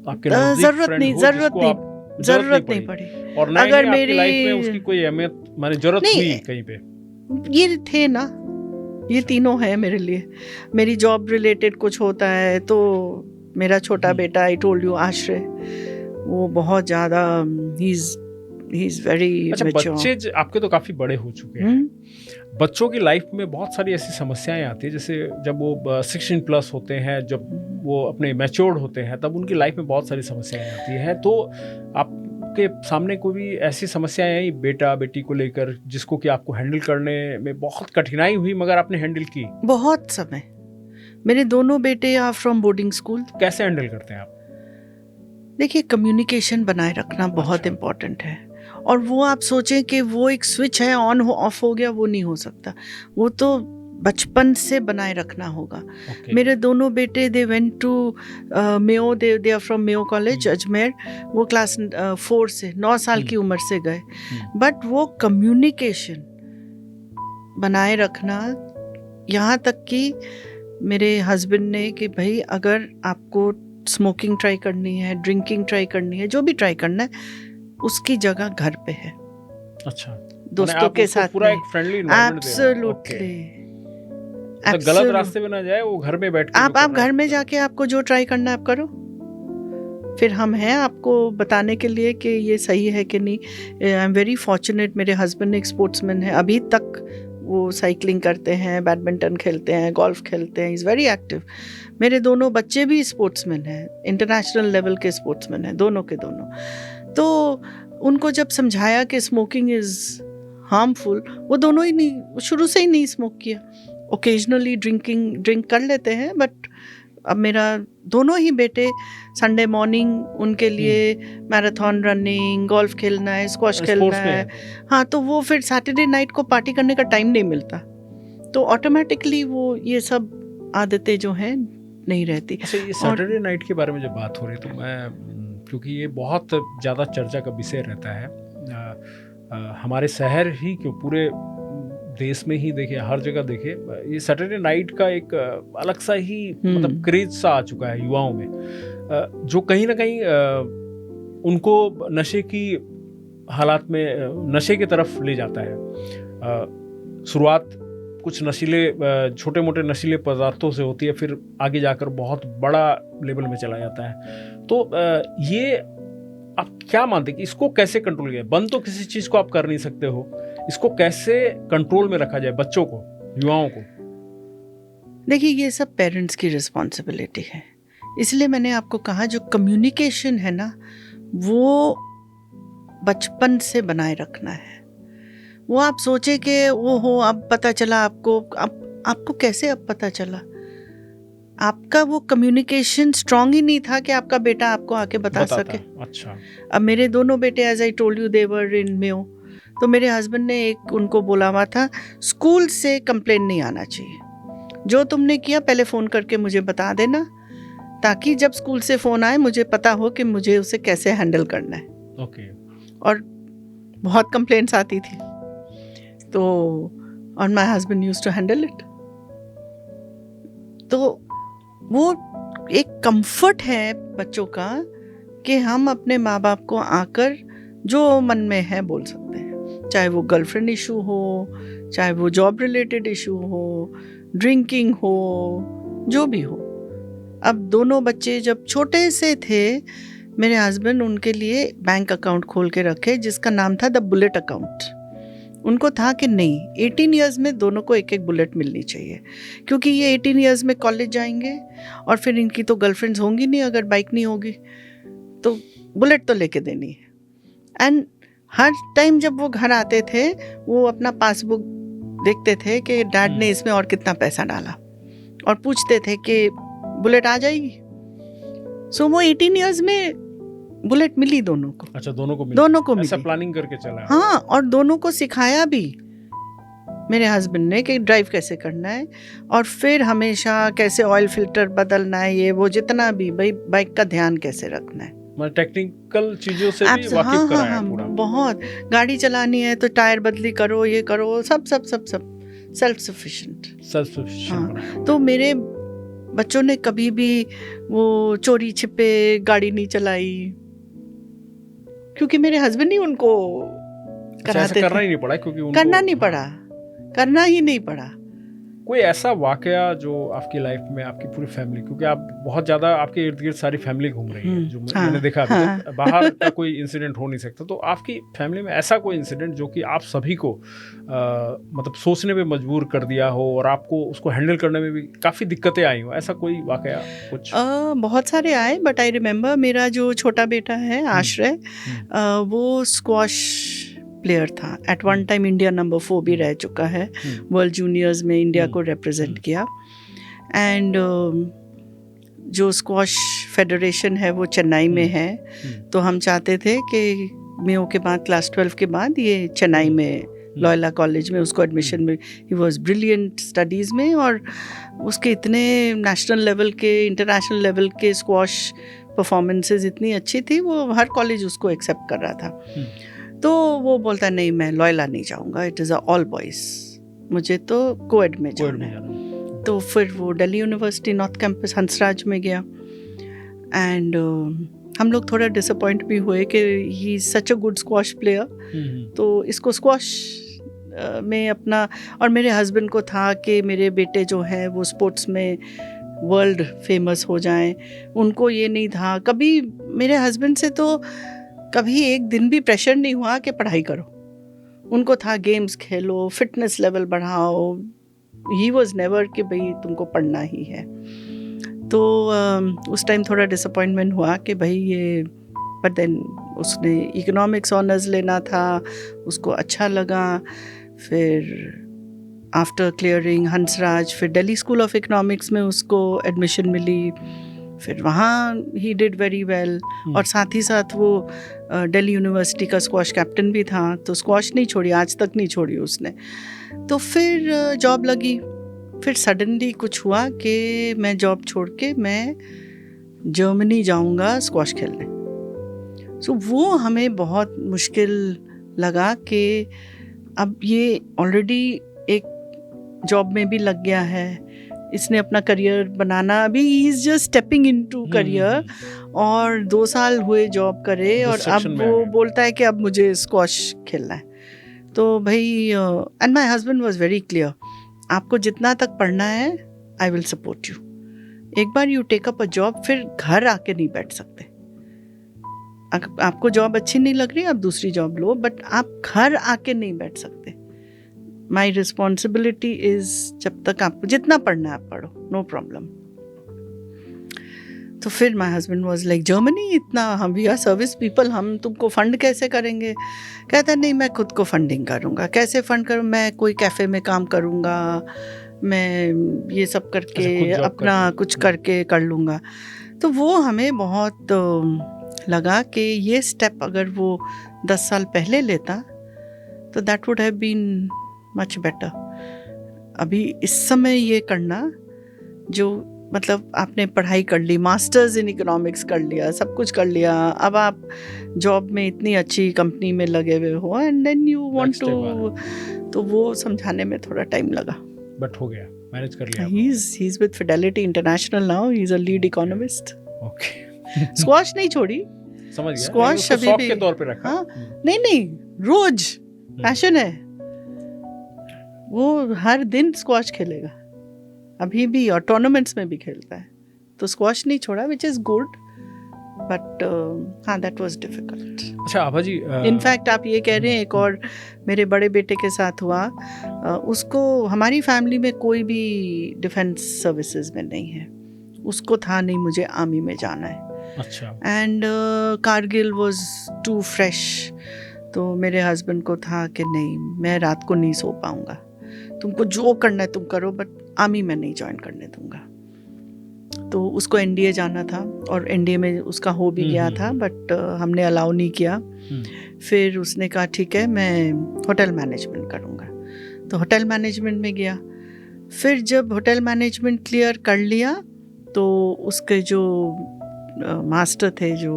आपके जरूरत नहीं पड़ी। और ना अगर ही मेरी लाइफ में उसकी कोई अहमियत माने जरूरत हुई कहीं पे? ये थे ना, ये तीनों है मेरे लिए। मेरी जॉब रिलेटेड कुछ होता है तो मेरा छोटा बेटा, आई टोल्ड यू, आश्रय, वो बहुत ज़्यादा ही इज वेरी मैच्योर। बच्चे आपके तो काफ़ी बड़े हो चुके हैं। बच्चों की लाइफ में बहुत सारी ऐसी समस्याएं आती है, जैसे जब वो 16 प्लस होते हैं, जब वो अपने मैच्योर्ड होते हैं, तब उनकी लाइफ में बहुत सारी समस्याएं आती है। तो आपके सामने कोई भी ऐसी समस्याएं आई बेटा बेटी को लेकर जिसको कि आपको हैंडल करने में बहुत कठिनाई हुई मगर आपने हैंडल की? बहुत समय। मेरे दोनों बेटे आर फ्रॉम बोर्डिंग स्कूल। कैसे हैंडल करते हैं आप? देखिए, कम्युनिकेशन बनाए रखना बहुत इम्पोर्टेंट है। और वो आप सोचें कि वो एक स्विच है, ऑन हो ऑफ हो गया, वो नहीं हो सकता। वो तो बचपन से बनाए रखना होगा। मेरे दोनों बेटे they went to Mayo, they are from Mayo college Ajmer. वो क्लास 4 से 9 साल की उम्र से गए। बट वो कम्युनिकेशन बनाए रखना, यहाँ तक कि मेरे हस्बैंड ने कि भाई अगर आपको स्मोकिंग ट्राई करनी है, ड्रिंकिंग ट्राई करनी है, जो भी ट्राई करना है, उसकी जगह घर पे है। अच्छा, दोस्तों के साथ पूरा एक फ्रेंडली एनवायरनमेंट दे रहे हैं। एब्सोल्युटली। गलत रास्ते में ना जाए, वो घर में बैठ के आप घर में जाके आपको जो ट्राई करना है आप करो, फिर हम हैं आपको बताने के लिए कि ये सही है कि नहीं। आई एम वेरी फॉर्चुनेट, मेरे हस्बैंड एक स्पोर्ट्समैन है, अभी तक वो साइकिलिंग करते हैं, बैडमिंटन खेलते हैं, गोल्फ खेलते हैं, इज़ वेरी एक्टिव। मेरे दोनों बच्चे भी स्पोर्ट्समैन हैं, इंटरनेशनल लेवल के स्पोर्ट्समैन हैं, दोनों के दोनों। तो उनको जब समझाया कि स्मोकिंग इज़ हार्मफुल, वो दोनों ही नहीं, शुरू से ही नहीं स्मोक किया। ओकेजनली ड्रिंक कर लेते हैं, बट अब मेरा दोनों ही बेटे संडे मॉर्निंग उनके लिए मैराथन रनिंग, गोल्फ खेलना है, स्क्वॉश खेलना है। हाँ, तो वो फिर सैटरडे नाइट को पार्टी करने का टाइम नहीं मिलता, तो ऑटोमेटिकली वो ये सब आदतें जो हैं नहीं रहती। अच्छा, ये सैटरडे नाइट के बारे में जब बात हो रही तो मैं, क्योंकि ये बहुत ज़्यादा चर्चा का विषय रहता है हमारे शहर ही क्यों, पूरे देश में ही देखे, हर जगह देखे, ये सैटरडे नाइट का एक अलग सा ही मतलब क्रेज सा आ चुका है युवाओं में, जो कहीं ना कहीं उनको नशे की हालात में, नशे की तरफ ले जाता है। शुरुआत कुछ नशीले, छोटे मोटे नशीले पदार्थों से होती है, फिर आगे जाकर बहुत बड़ा लेवल में चला जाता है। तो ये आप क्या मानते हैं कि इसको कैसे कंट्रोल किया? बंद तो किसी चीज़ को आप कर नहीं सकते हो, इसको कैसे कंट्रोल में रखा जाए, बच्चों को, युवाओं को? देखिए, ये सब पेरेंट्स की रिस्पॉन्सिबिलिटी है। इसलिए मैंने आपको कहा, जो कम्युनिकेशन है ना, वो बचपन से बनाए रखना है। वो आप सोचे कि वो हो, अब पता चला आपको, अब आपको कैसे अब पता चला? आपका वो कम्युनिकेशन स्ट्रांग ही नहीं था कि आपका बेटा आपको आके बता सके। अच्छा। अब मेरे दोनों बेटे, as I told you, they were in Mayo, तो मेरे हस्बैंड ने एक उनको बोला हुआ था, स्कूल से कंप्लेन नहीं आना चाहिए, जो तुमने किया पहले फ़ोन करके मुझे बता देना, ताकि जब स्कूल से फ़ोन आए मुझे पता हो कि मुझे उसे कैसे हैंडल करना है। ओके। और बहुत कंप्लेंट्स आती थी, तो और my husband used to handle it. तो वो एक कंफर्ट है बच्चों का कि हम अपने माँ बाप को आकर जो मन में है बोल सकते हैं, चाहे वो गर्लफ्रेंड इशू हो, चाहे वो जॉब रिलेटेड इशू हो, ड्रिंकिंग हो, जो भी हो। अब दोनों बच्चे जब छोटे से थे, मेरे हस्बैंड उनके लिए बैंक अकाउंट खोल के रखे जिसका नाम था द बुलेट अकाउंट। उनको था कि नहीं, 18 इयर्स में दोनों को एक एक बुलेट मिलनी चाहिए, क्योंकि ये 18 इयर्स में कॉलेज जाएंगे और फिर इनकी तो गर्लफ्रेंड्स होंगी नहीं अगर बाइक नहीं होगी, तो बुलेट तो लेके देनी है। एंड हर टाइम जब वो घर आते थे, वो अपना पासबुक देखते थे कि डैड ने इसमें और कितना पैसा डाला, और पूछते थे कि बुलेट आ जाएगी। सो वो 18 इयर्स में बुलेट मिली दोनों को। अच्छा, दोनों को मिली। ऐसा प्लानिंग करके चला है। हाँ, और दोनों को सिखाया भी मेरे हस्बैंड ने कि ड्राइव कैसे करना है, और फिर हमेशा कैसे ऑयल फिल्टर बदलना है, ये वो जितना भी, भाई बाइक का ध्यान कैसे रखना है, मतलब टेक्निकल चीजों से भी वाकिफ कराया पूरा। बहुत, गाड़ी चलानी है तो टायर बदली करो, ये करो, सब सेल्फ सफिशिएंट। तो मेरे बच्चों ने कभी भी वो चोरी छिपे गाड़ी नहीं चलाई, क्योंकि मेरे हस्बैंड ही उनको कराते थे। करना ही नहीं पड़ा, क्योंकि करना ही नहीं पड़ा। कोई ऐसा वाकया जो आपकी लाइफ में, आपकी पूरी फैमिली, क्योंकि आप बहुत ज़्यादा, आपके इर्द गिर्द सारी फैमिली घूम रही है, जो मैंने देखा अभी तक, बाहर का कोई इंसिडेंट हो नहीं सकता, तो आपकी फैमिली में ऐसा कोई इंसिडेंट जो कि आप सभी को मतलब सोचने पे मजबूर कर दिया हो और आपको उसको हैंडल करने में भी काफ़ी दिक्कतें आई हो, ऐसा कोई वाकया कुछ? बहुत सारे आए, बट आई रिमेम्बर मेरा जो छोटा बेटा है आश्रय, वो स्क्वॉश प्लेयर था। At one time India number 4 भी रह चुका है, वर्ल्ड जूनियर्स में इंडिया को रिप्रेजेंट किया। एंड जो स्क्वॉश फेडरेशन है वो चेन्नई में है, तो हम चाहते थे कि मेयो के बाद, क्लास 12 के बाद, ये चेन्नई में लॉयला कॉलेज में उसको admission mill. He was brilliant studies में, और उसके इतने नेशनल लेवल के, इंटरनेशनल लेवल के स्क्वॉश परफॉर्मेंसेज इतनी अच्छी थी, वो हर कॉलेज उसको एक्सेप्ट कर रहा था। तो वो बोलता नहीं, मैं लॉयला नहीं जाऊँगा, it is a all boys, मुझे तो कोएड में जाना है। तो फिर वो Delhi university north campus Hansraj में गया। एंड हम लोग थोड़ा डिसअपॉइंट भी हुए कि he is such a good squash player, तो इसको स्क्वॉश में अपना, और मेरे हस्बैंड को था कि मेरे बेटे जो हैं वो स्पोर्ट्स में वर्ल्ड फेमस हो जाएं। उनको ये नहीं था कभी, मेरे हस्बैंड से तो कभी एक दिन भी प्रेशर नहीं हुआ कि पढ़ाई करो। उनको था गेम्स खेलो, फिटनेस लेवल बढ़ाओ। ही वॉज नेवर कि भाई तुमको पढ़ना ही है। तो उस टाइम थोड़ा डिसअपॉइंटमेंट हुआ कि भाई ये, बट देन उसने इकोनॉमिक्स ऑनर्स लेना था, उसको अच्छा लगा। फिर आफ्टर क्लियरिंग हंसराज, फिर दिल्ली स्कूल ऑफ इकोनॉमिक्स में उसको एडमिशन मिली। फिर वहाँ ही डिड वेरी वेल, और साथ ही साथ वो दिल्ली यूनिवर्सिटी का स्क्वॉश कैप्टन भी था, तो स्क्वॉश नहीं छोड़ी, आज तक नहीं छोड़ी उसने। तो फिर जॉब लगी। फिर सडनली कुछ हुआ कि मैं जॉब छोड़ के मैं जर्मनी जाऊंगा स्क्वॉश खेलने। सो वो हमें बहुत मुश्किल लगा कि अब ये ऑलरेडी जॉब में भी लग गया है, इसने अपना करियर बनाना, अभी he is just stepping into career, और 2 साल हुए जॉब करे और अब वो बोलता है कि अब मुझे स्क्वॉश खेलना है। तो भाई, and my husband was very clear, आपको जितना तक पढ़ना है आई विल सपोर्ट यू, एक बार you take up a job, फिर घर आके नहीं बैठ सकते। आपको जॉब अच्छी नहीं लग रही, आप दूसरी जॉब लो, बट आप घर आके नहीं बैठ सकते। माई रिस्पॉन्सिबिलिटी इज, जब तक आपको जितना पढ़ना है आप पढ़ो, नो प्रॉब्लम। तो फिर my husband was like, Germany इतना, हम वी आर सर्विस पीपल, हम तुमको फंड कैसे करेंगे? कहता नहीं, मैं खुद को फंडिंग करूँगा। कैसे फंड करूँ? मैं कोई कैफ़े में काम करूँगा, मैं ये सब करके अपना कुछ करके कर लूँगा। तो वो हमें बहुत लगा कि ये स्टेप अगर वो 10 साल पहले लेता तो that would have been much better. अभी इस समय ये करना, जो मतलब आपने पढ़ाई कर ली, मास्टर्स इन इकोनॉमिक्स कर लिया, सब कुछ कर लिया, अब आप जॉब में इतनी अच्छी कंपनी में लगे हुए हो, and then you want to, तो वो समझाने में थोड़ा टाइम लगा, बट हो गया, मैनेज कर लिया। He is with Fidelity international now, he is a lead economist. Okay. Squash नहीं छोड़ी, समझ गया, स्क्वॉश अभी भी के तौर पे रखा। हाँ, नहीं, रोज पैशन है, वो हर दिन स्क्वॉश खेलेगा, अभी भी, और टूर्नामेंट्स में भी खेलता है, तो स्क्वॉश नहीं छोड़ा, विच इज गुड, बट हाँ, दैट वाज डिफिकल्ट। अच्छा आभा जी, इनफैक्ट आप ये कह रहे हैं, एक और मेरे बड़े बेटे के साथ हुआ, उसको, हमारी फैमिली में कोई भी डिफेंस सर्विसेज में नहीं है, उसको था नहीं मुझे आर्मी में जाना है। अच्छा। And Kargil was too fresh, तो मेरे हस्बैंड को था कि नहीं, मैं रात को नहीं सो पाऊंगा, तुमको जो करना है तुम करो, बट आर्मी में नहीं ज्वाइन करने दूंगा। तो उसको एनडीए जाना था, और एनडीए में उसका हो भी गया था, बट हमने अलाउ नहीं किया। फिर उसने कहा ठीक है, मैं होटल मैनेजमेंट करूँगा, तो होटल मैनेजमेंट में गया। फिर जब होटल मैनेजमेंट क्लियर कर लिया, तो उसके जो मास्टर थे, जो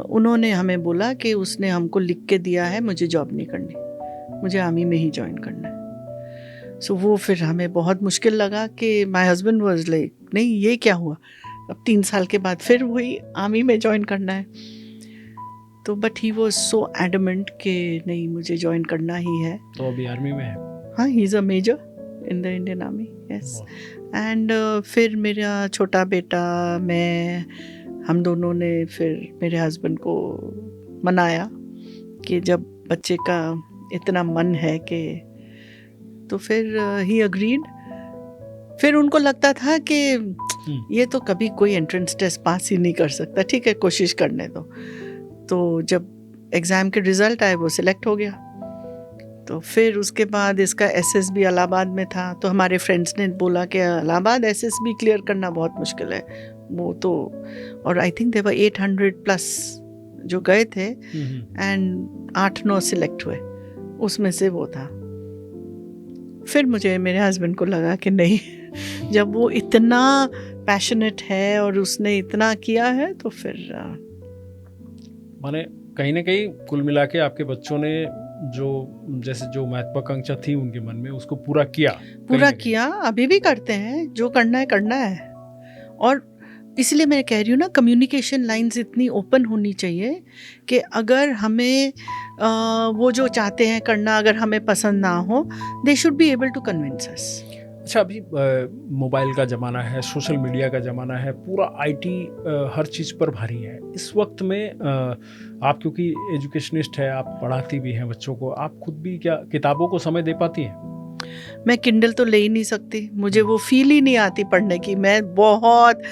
उन्होंने हमें बोला कि उसने हमको लिख के दिया है, मुझे जॉब नहीं करनी, मुझे आर्मी में ही ज्वाइन करना है। सो वो फिर हमें बहुत मुश्किल लगा कि माय हस्बैंड वाज लाइक, नहीं ये क्या हुआ, अब 3 साल के बाद फिर वही आर्मी में ज्वाइन करना है। तो but he was so adamant कि नहीं, मुझे ज्वाइन करना ही है। तो अभी आर्मी में है? हाँ, he is a major in the Indian army, yes. And फिर मेरा छोटा बेटा, मैं, हम दोनों ने फिर मेरे हस्बैंड को मनाया कि जब बच्चे का इतना मन है कि, तो फिर ही अग्रीड। फिर उनको लगता था कि ये तो कभी कोई एंट्रेंस टेस्ट पास ही नहीं कर सकता, ठीक है कोशिश करने दो। तो जब एग्ज़ाम के रिज़ल्ट आए, वो सिलेक्ट हो गया। तो फिर उसके बाद इसका एसएसबी इलाहाबाद में था, तो हमारे फ्रेंड्स ने बोला कि इलाहाबाद एसएसबी क्लियर करना बहुत मुश्किल है, वो तो, और आई थिंक देवर 800+ जो गए थे, एंड 8-9 सिलेक्ट हुए, उसमें से वो था। फिर मुझे, मेरे हस्बैंड को लगा कि नहीं, जब वो इतना पैशनेट है और उसने इतना किया है, तो फिर माने कहीं ना कहीं कुल मिला के आपके बच्चों ने जो, जैसे जो महत्वाकांक्षा थी उनके मन में, उसको पूरा किया, अभी भी करते हैं, जो करना है। और इसलिए मैं कह रही हूँ ना, कम्युनिकेशन लाइंस इतनी ओपन होनी चाहिए कि अगर हमें वो जो चाहते हैं करना, अगर हमें पसंद ना हो, they should be able to convince us. अच्छा, अभी मोबाइल का ज़माना है, सोशल मीडिया का ज़माना है, पूरा आईटी हर चीज़ पर भारी है इस वक्त में। आप क्योंकि एजुकेशनिस्ट है, आप पढ़ाती भी हैं बच्चों को, आप खुद भी क्या किताबों को समय दे पाती हैं? मैं किंडल तो ले ही नहीं सकती, मुझे वो फील ही नहीं आती पढ़ने की। मैं बहुत,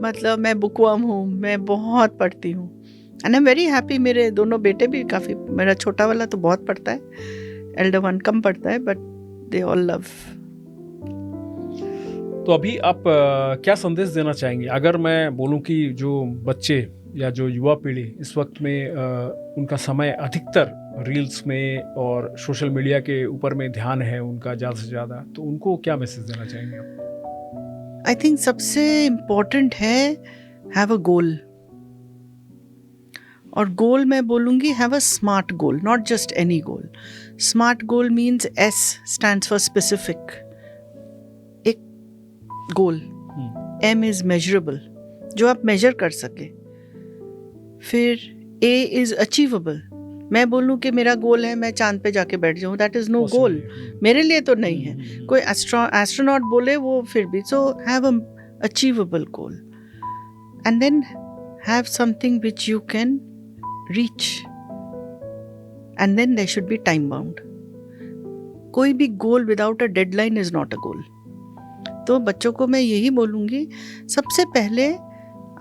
मतलब मैं बुकवर्म हूँ, मैं बहुत पढ़ती हूँ, and I am very happy. मेरे दोनों बेटे भी काफ़ी, मेरा छोटा वाला तो बहुत पढ़ता है, एल्डर वन कम पढ़ता है, बट दे ऑल लव। तो अभी आप क्या संदेश देना चाहेंगे? अगर मैं बोलूं कि जो बच्चे या जो युवा पीढ़ी इस वक्त में उनका समय अधिकतर रील्स में और सोशल मीडिया के ऊपर में ध्यान है उनका ज़्यादा से ज़्यादा, तो उनको क्या मैसेज देना चाहेंगे आप? आई थिंक सबसे इम्पोर्टेंट है, हैव अ गोल। और गोल मैं बोलूँगी have a smart goal, not just any goal. Smart goal means S stands for specific, एक गोल. M is measurable, जो आप मेजर कर सके. फिर A is achievable. मैं बोलूँ कि मेरा गोल है मैं चांद पे जाके बैठ जाऊँ, दैट इज़ नो गोल. मेरे लिए तो नहीं है. कोई एस्ट्रोनॉट बोले वो फिर भी. So have a achievable goal and then have something which you can reach and then there should be time bound. कोई भी goal without a deadline is not a goal. तो बच्चों को मैं यही बोलूँगी, सबसे पहले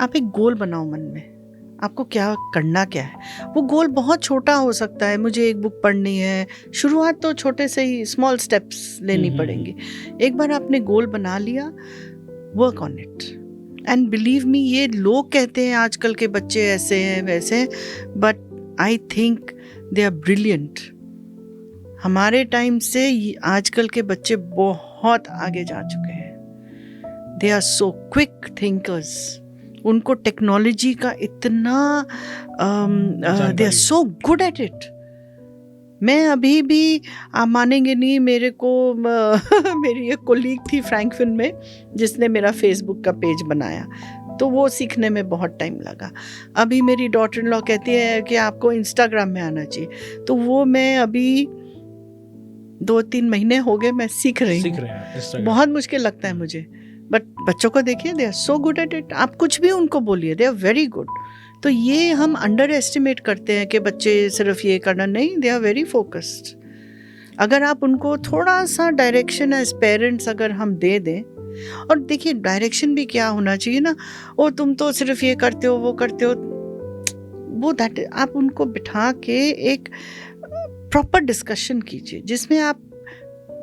आप एक गोल बनाओ मन में, आपको क्या करना क्या है. वो गोल बहुत छोटा हो सकता है, मुझे एक बुक पढ़नी है. शुरुआत तो छोटे से ही स्मॉल स्टेप्स लेनी पड़ेंगी. एक बार आपने गोल बना लिया, work on it and believe me, ये लोग कहते हैं आजकल के बच्चे ऐसे हैं वैसे हैं, but I think they are brilliant. हमारे टाइम से आजकल के बच्चे बहुत आगे जा चुके हैं. They are so quick thinkers. उनको टेक्नोलॉजी का इतना they are so good at it. मैं अभी भी, आप मानेंगे नहीं, मेरे को मेरी एक कोलीग थी फ्रैंकफिन में जिसने मेरा फेसबुक का पेज बनाया, तो वो सीखने में बहुत टाइम लगा. अभी मेरी डॉटर इन लॉ कहती है कि आपको इंस्टाग्राम में आना चाहिए, तो वो मैं अभी 2-3 महीने हो गए मैं सीख रही हूँ. बहुत मुश्किल लगता है मुझे, बट बच्चों को देखिए, they are so good at it. आप कुछ भी उनको बोलिए, दे आर वेरी गुड. तो ये हम अंडर एस्टिमेट करते हैं कि बच्चे सिर्फ ये करना, नहीं, दे आर वेरी फोकस्ड. अगर आप उनको थोड़ा सा डायरेक्शन एज पेरेंट्स अगर हम दे दें, और देखिए डायरेक्शन भी क्या होना चाहिए ना, ओ तुम तो सिर्फ ये करते हो वो करते हो, वो दैट, आप उनको बिठा के एक प्रॉपर डिस्कशन कीजिए जिसमें आप,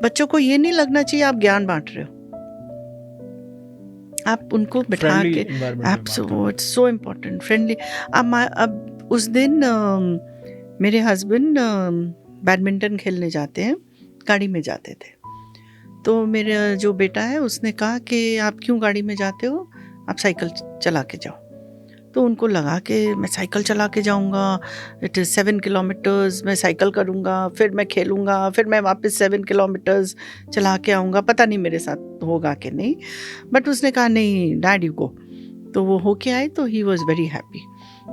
बच्चों को ये नहीं लगना चाहिए आप ज्ञान बांट रहे हो. आप उनको बिठा के, इट्स सो इम्पोर्टेंट, फ्रेंडली. अब उस दिन मेरे हस्बैंड बैडमिंटन खेलने जाते हैं, गाड़ी में जाते थे. तो मेरा जो बेटा है उसने कहा कि आप क्यों गाड़ी में जाते हो, आप साइकिल चला के जाओ. तो उनको लगा कि मैं साइकिल चला के जाऊंगा, इट इज़ 7 किलोमीटर्स, मैं साइकिल करूंगा, फिर मैं खेलूंगा, फिर मैं वापस 7 किलोमीटर्स चला के आऊँगा, पता नहीं मेरे साथ होगा कि नहीं. बट उसने कहा नहीं डैड यू गो. तो वो होके आए, तो ही वॉज वेरी हैप्पी.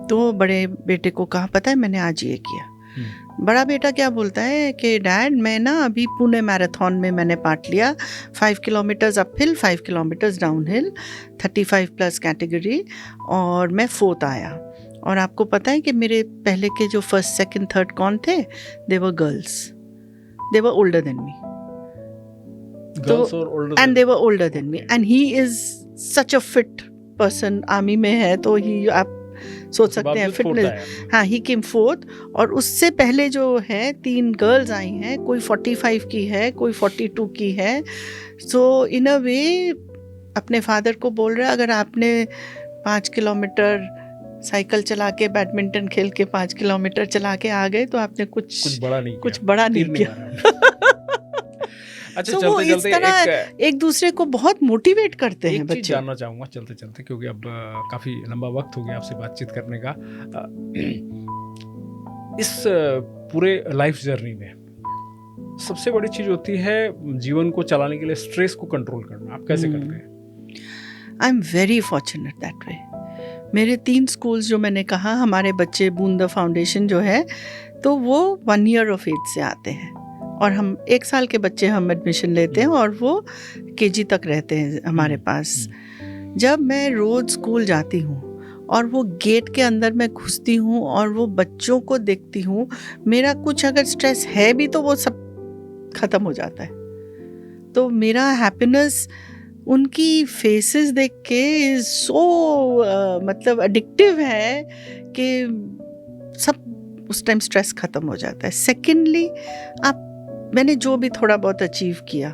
तो बड़े बेटे को कहा पता है मैंने आज ये किया. बड़ा बेटा क्या बोलता है कि डैड मैं ना अभी पुणे मैराथन में मैंने पार्ट लिया, 5 kilometres up hill, 5 kilometres down hill, 35+ category, और मैं 4th आया. और आपको पता है कि मेरे पहले के जो 1st, 2nd, 3rd कौन थे, they were girls, they were older than me. And they were older than me, and he is such a fit person, army में है, तो ही, आप सोच सकते हैं फिटनेस. हाँ, ही केम 4th. और उससे पहले जो है 3 गर्ल्स आई हैं, कोई 45 की है, कोई 42 की है. सो इन अ वे अपने फादर को बोल रहा है अगर आपने 5 किलोमीटर साइकिल चला के, बैडमिंटन खेल के 5 किलोमीटर चला के आ गए, तो आपने कुछ बड़ा नहीं किया. अच्छा, तो वो इस तरह एक दूसरे को बहुत मोटिवेट करते हैं बच्चे. जानना चाहूँगा चलते चलते, क्योंकि अब काफ़ी लंबा वक्त हो गया आपसे बातचीत करने का. इस पूरे लाइफ जर्नी में सबसे बड़ी चीज़ होती है जीवन को चलाने के लिए स्ट्रेस को कंट्रोल करना. आप कैसे करते हैं? I am very fortunate that way. मेरे 3 स्कूल्स जो मैंने कहा, हमारे बच्चे बूंदा फाउंडेशन जो है, तो वो 1 year of age से आते हैं, और हम 1 साल के बच्चे हम एडमिशन लेते हैं, और वो KG तक रहते हैं हमारे पास. जब मैं रोज़ स्कूल जाती हूँ और वो गेट के अंदर मैं घुसती हूँ और वो बच्चों को देखती हूँ, मेरा कुछ अगर स्ट्रेस है भी तो वो सब ख़त्म हो जाता है. तो मेरा हैप्पीनेस उनकी फेसेस देख के इज़ सो मतलब एडिक्टिव है कि सब उस टाइम स्ट्रेस ख़त्म हो जाता है. सेकेंडली, मैंने जो भी थोड़ा बहुत अचीव किया,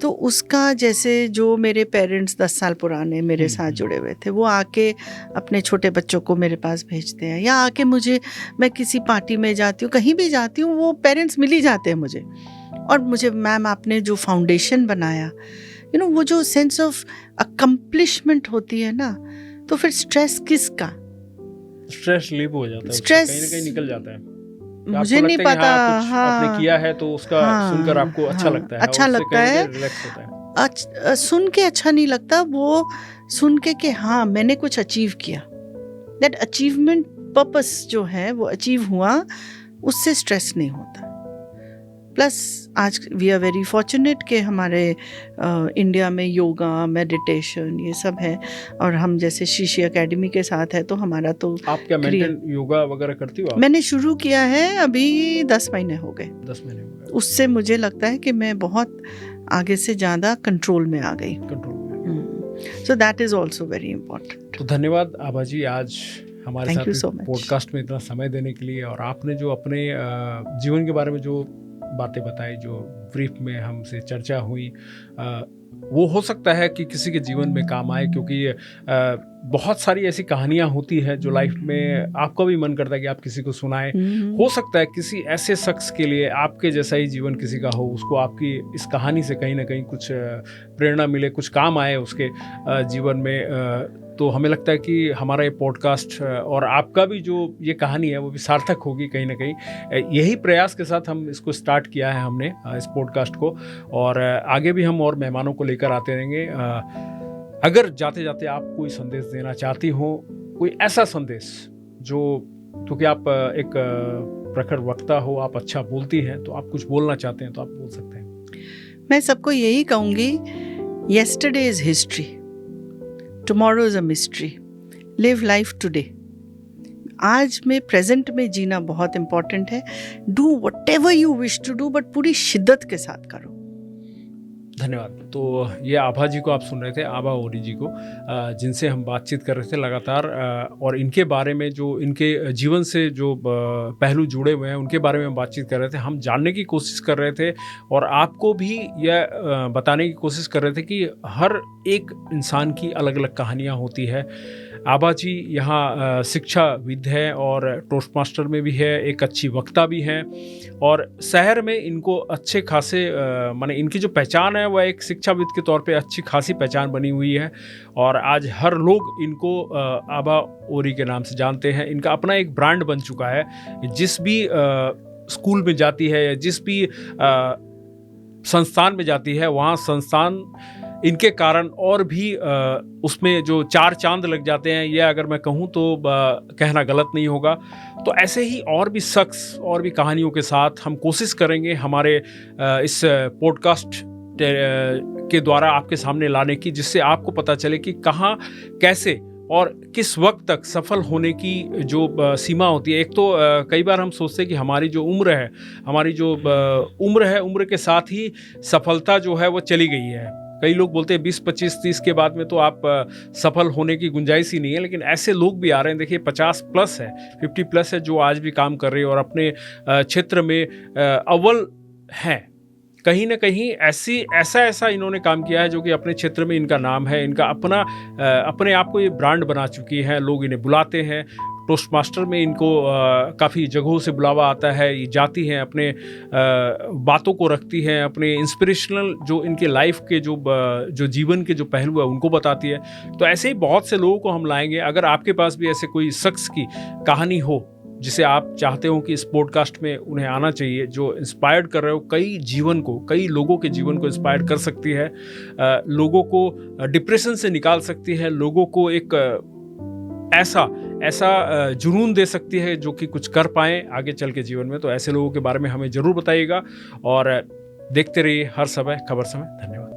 तो उसका, जैसे जो मेरे पेरेंट्स 10 साल पुराने मेरे साथ जुड़े हुए थे, वो आके अपने छोटे बच्चों को मेरे पास भेजते हैं, या आके मुझे, मैं किसी पार्टी में जाती हूँ, कहीं भी जाती हूँ, वो पेरेंट्स मिल ही जाते हैं मुझे. और मुझे, मैम आपने जो फाउंडेशन बनाया, वो जो सेंस ऑफ अकम्प्लिशमेंट होती है ना, तो फिर स्ट्रेस किसका. स्ट्रेस रिलीव हो जाता है, उससे स्ट्रेस कहीं ना कहीं निकल जाता है। तो मुझे आपको नहीं लगता है कि पता। हाँ, कुछ आपने हाँ किया है तो उसका सुनकर आपको अच्छा हाँ, लगता है, अच्छा और उससे लगता कहीं ना है। कहीं रिलैक्स होता है। सुन के अच्छा नहीं लगता, वो सुन के कि हाँ मैंने कुछ अचीव किया, दैट अचीवमेंट पर्पस जो है वो अचीव हुआ, उससे स्ट्रेस नहीं होता। प्लस आज वी आर वेरी फॉर्चुनेट कि हमारे इंडिया में योगा, मेडिटेशन ये सब है, और हम जैसे शीशी एकेडमी के साथ है तो हमारा तो आप क्या मेंटल योगा वगैरह करती हो आप? मैंने शुरू किया है, अभी 10 महीने हो गए। 10 महीने हो गए। उससे मुझे लगता है कि मैं बहुत आगे से ज़्यादा कंट्रोल में आ गई। कंट्रोल में। So that is also very important. तो धन्यवाद आभा जी, आज हमारे Thank साथ you इस so much. पॉडकास्ट में इतना समय देने के लिए, और आपने जो अपने जीवन के बारे में जो बातें बताई, जो ब्रीफ में हमसे चर्चा हुई, वो हो सकता है कि किसी के जीवन में काम आए, क्योंकि बहुत सारी ऐसी कहानियाँ होती हैं जो लाइफ में आपका भी मन करता है कि आप किसी को सुनाएं। हो सकता है किसी ऐसे शख्स के लिए आपके जैसा ही जीवन किसी का हो, उसको आपकी इस कहानी से कहीं ना कहीं कुछ प्रेरणा मिले, कुछ काम आए उसके जीवन में। तो हमें लगता है कि हमारा ये पॉडकास्ट और आपका भी जो ये कहानी है वो भी सार्थक होगी कहीं ना कहीं। यही प्रयास के साथ हम इसको स्टार्ट किया है हमने, इस पॉडकास्ट को, और आगे भी हम और मेहमानों को लेकर आते रहेंगे। अगर जाते जाते आप कोई संदेश देना चाहती हो, कोई ऐसा संदेश जो, क्योंकि आप एक प्रखर वक्ता हो, आप अच्छा बोलती हैं, तो आप कुछ बोलना चाहते हैं तो आप बोल सकते हैं। मैं सबको यही कहूँगी, yesterday is history, tomorrow is a mystery, live life today. आज में प्रेजेंट में जीना बहुत इम्पॉर्टेंट है। Do whatever you wish to do, but पूरी शिद्दत के साथ करो। धन्यवाद। तो ये आभा जी को आप सुन रहे थे, आभा ओरी जी को, जिनसे हम बातचीत कर रहे थे लगातार, और इनके बारे में, जो इनके जीवन से जो पहलू जुड़े हुए हैं उनके बारे में हम बातचीत कर रहे थे। हम जानने की कोशिश कर रहे थे और आपको भी यह बताने की कोशिश कर रहे थे कि हर एक इंसान की अलग अलग कहानियाँ होती है। आभा जी यहाँ शिक्षाविद है और टोस्ट मास्टर में भी है, एक अच्छी वक्ता भी हैं, और शहर में इनको अच्छे खासे माने इनकी जो पहचान है वह एक शिक्षाविद के तौर पे अच्छी खासी पहचान बनी हुई है, और आज हर लोग इनको आभा ओरी के नाम से जानते हैं। इनका अपना एक ब्रांड बन चुका है। जिस भी स्कूल में जाती है या जिस भी संस्थान में जाती है, वहाँ संस्थान इनके कारण और भी उसमें जो 4 चांद लग जाते हैं, यह अगर मैं कहूँ तो कहना गलत नहीं होगा। तो ऐसे ही और भी शख्स और भी कहानियों के साथ हम कोशिश करेंगे हमारे इस पॉडकास्ट के द्वारा आपके सामने लाने की, जिससे आपको पता चले कि कहाँ, कैसे और किस वक्त तक सफल होने की जो सीमा होती है। एक तो कई बार हम सोचते हैं कि हमारी जो उम्र है, हमारी जो उम्र है, उम्र के साथ ही सफलता जो है वो चली गई है। कई लोग बोलते हैं 20, 25, 30 के बाद में तो आप सफल होने की गुंजाइश ही नहीं है, लेकिन ऐसे लोग भी आ रहे हैं। देखिए 50 प्लस है, 50 प्लस है, जो आज भी काम कर रहे हैं और अपने क्षेत्र में अव्वल हैं। कहीं ना कहीं ऐसा इन्होंने काम किया है जो कि अपने क्षेत्र में इनका नाम है, इनका अपने आप को ये ब्रांड बना चुकी है। लोग इन्हें बुलाते हैं, टोस्ट मास्टर में इनको काफ़ी जगहों से बुलावा आता है। ये जाती हैं, अपने बातों को रखती हैं, अपने इंस्पिरेशनल जो इनके लाइफ के जो जीवन के जो पहलू है उनको बताती है। तो ऐसे ही बहुत से लोगों को हम लाएंगे। अगर आपके पास भी ऐसे कोई शख्स की कहानी हो जिसे आप चाहते हो कि इस पॉडकास्ट में उन्हें आना चाहिए, जो इंस्पायर्ड कर रहे हो, कई लोगों के जीवन को इंस्पायर कर सकती है, लोगों को डिप्रेशन से निकाल सकती है, लोगों को एक ऐसा जुनून दे सकती है जो कि कुछ कर पाएँ आगे चल के जीवन में। तो ऐसे लोगों के बारे में हमें ज़रूर बताइएगा, और देखते रहिए हर समय खबर समय। धन्यवाद।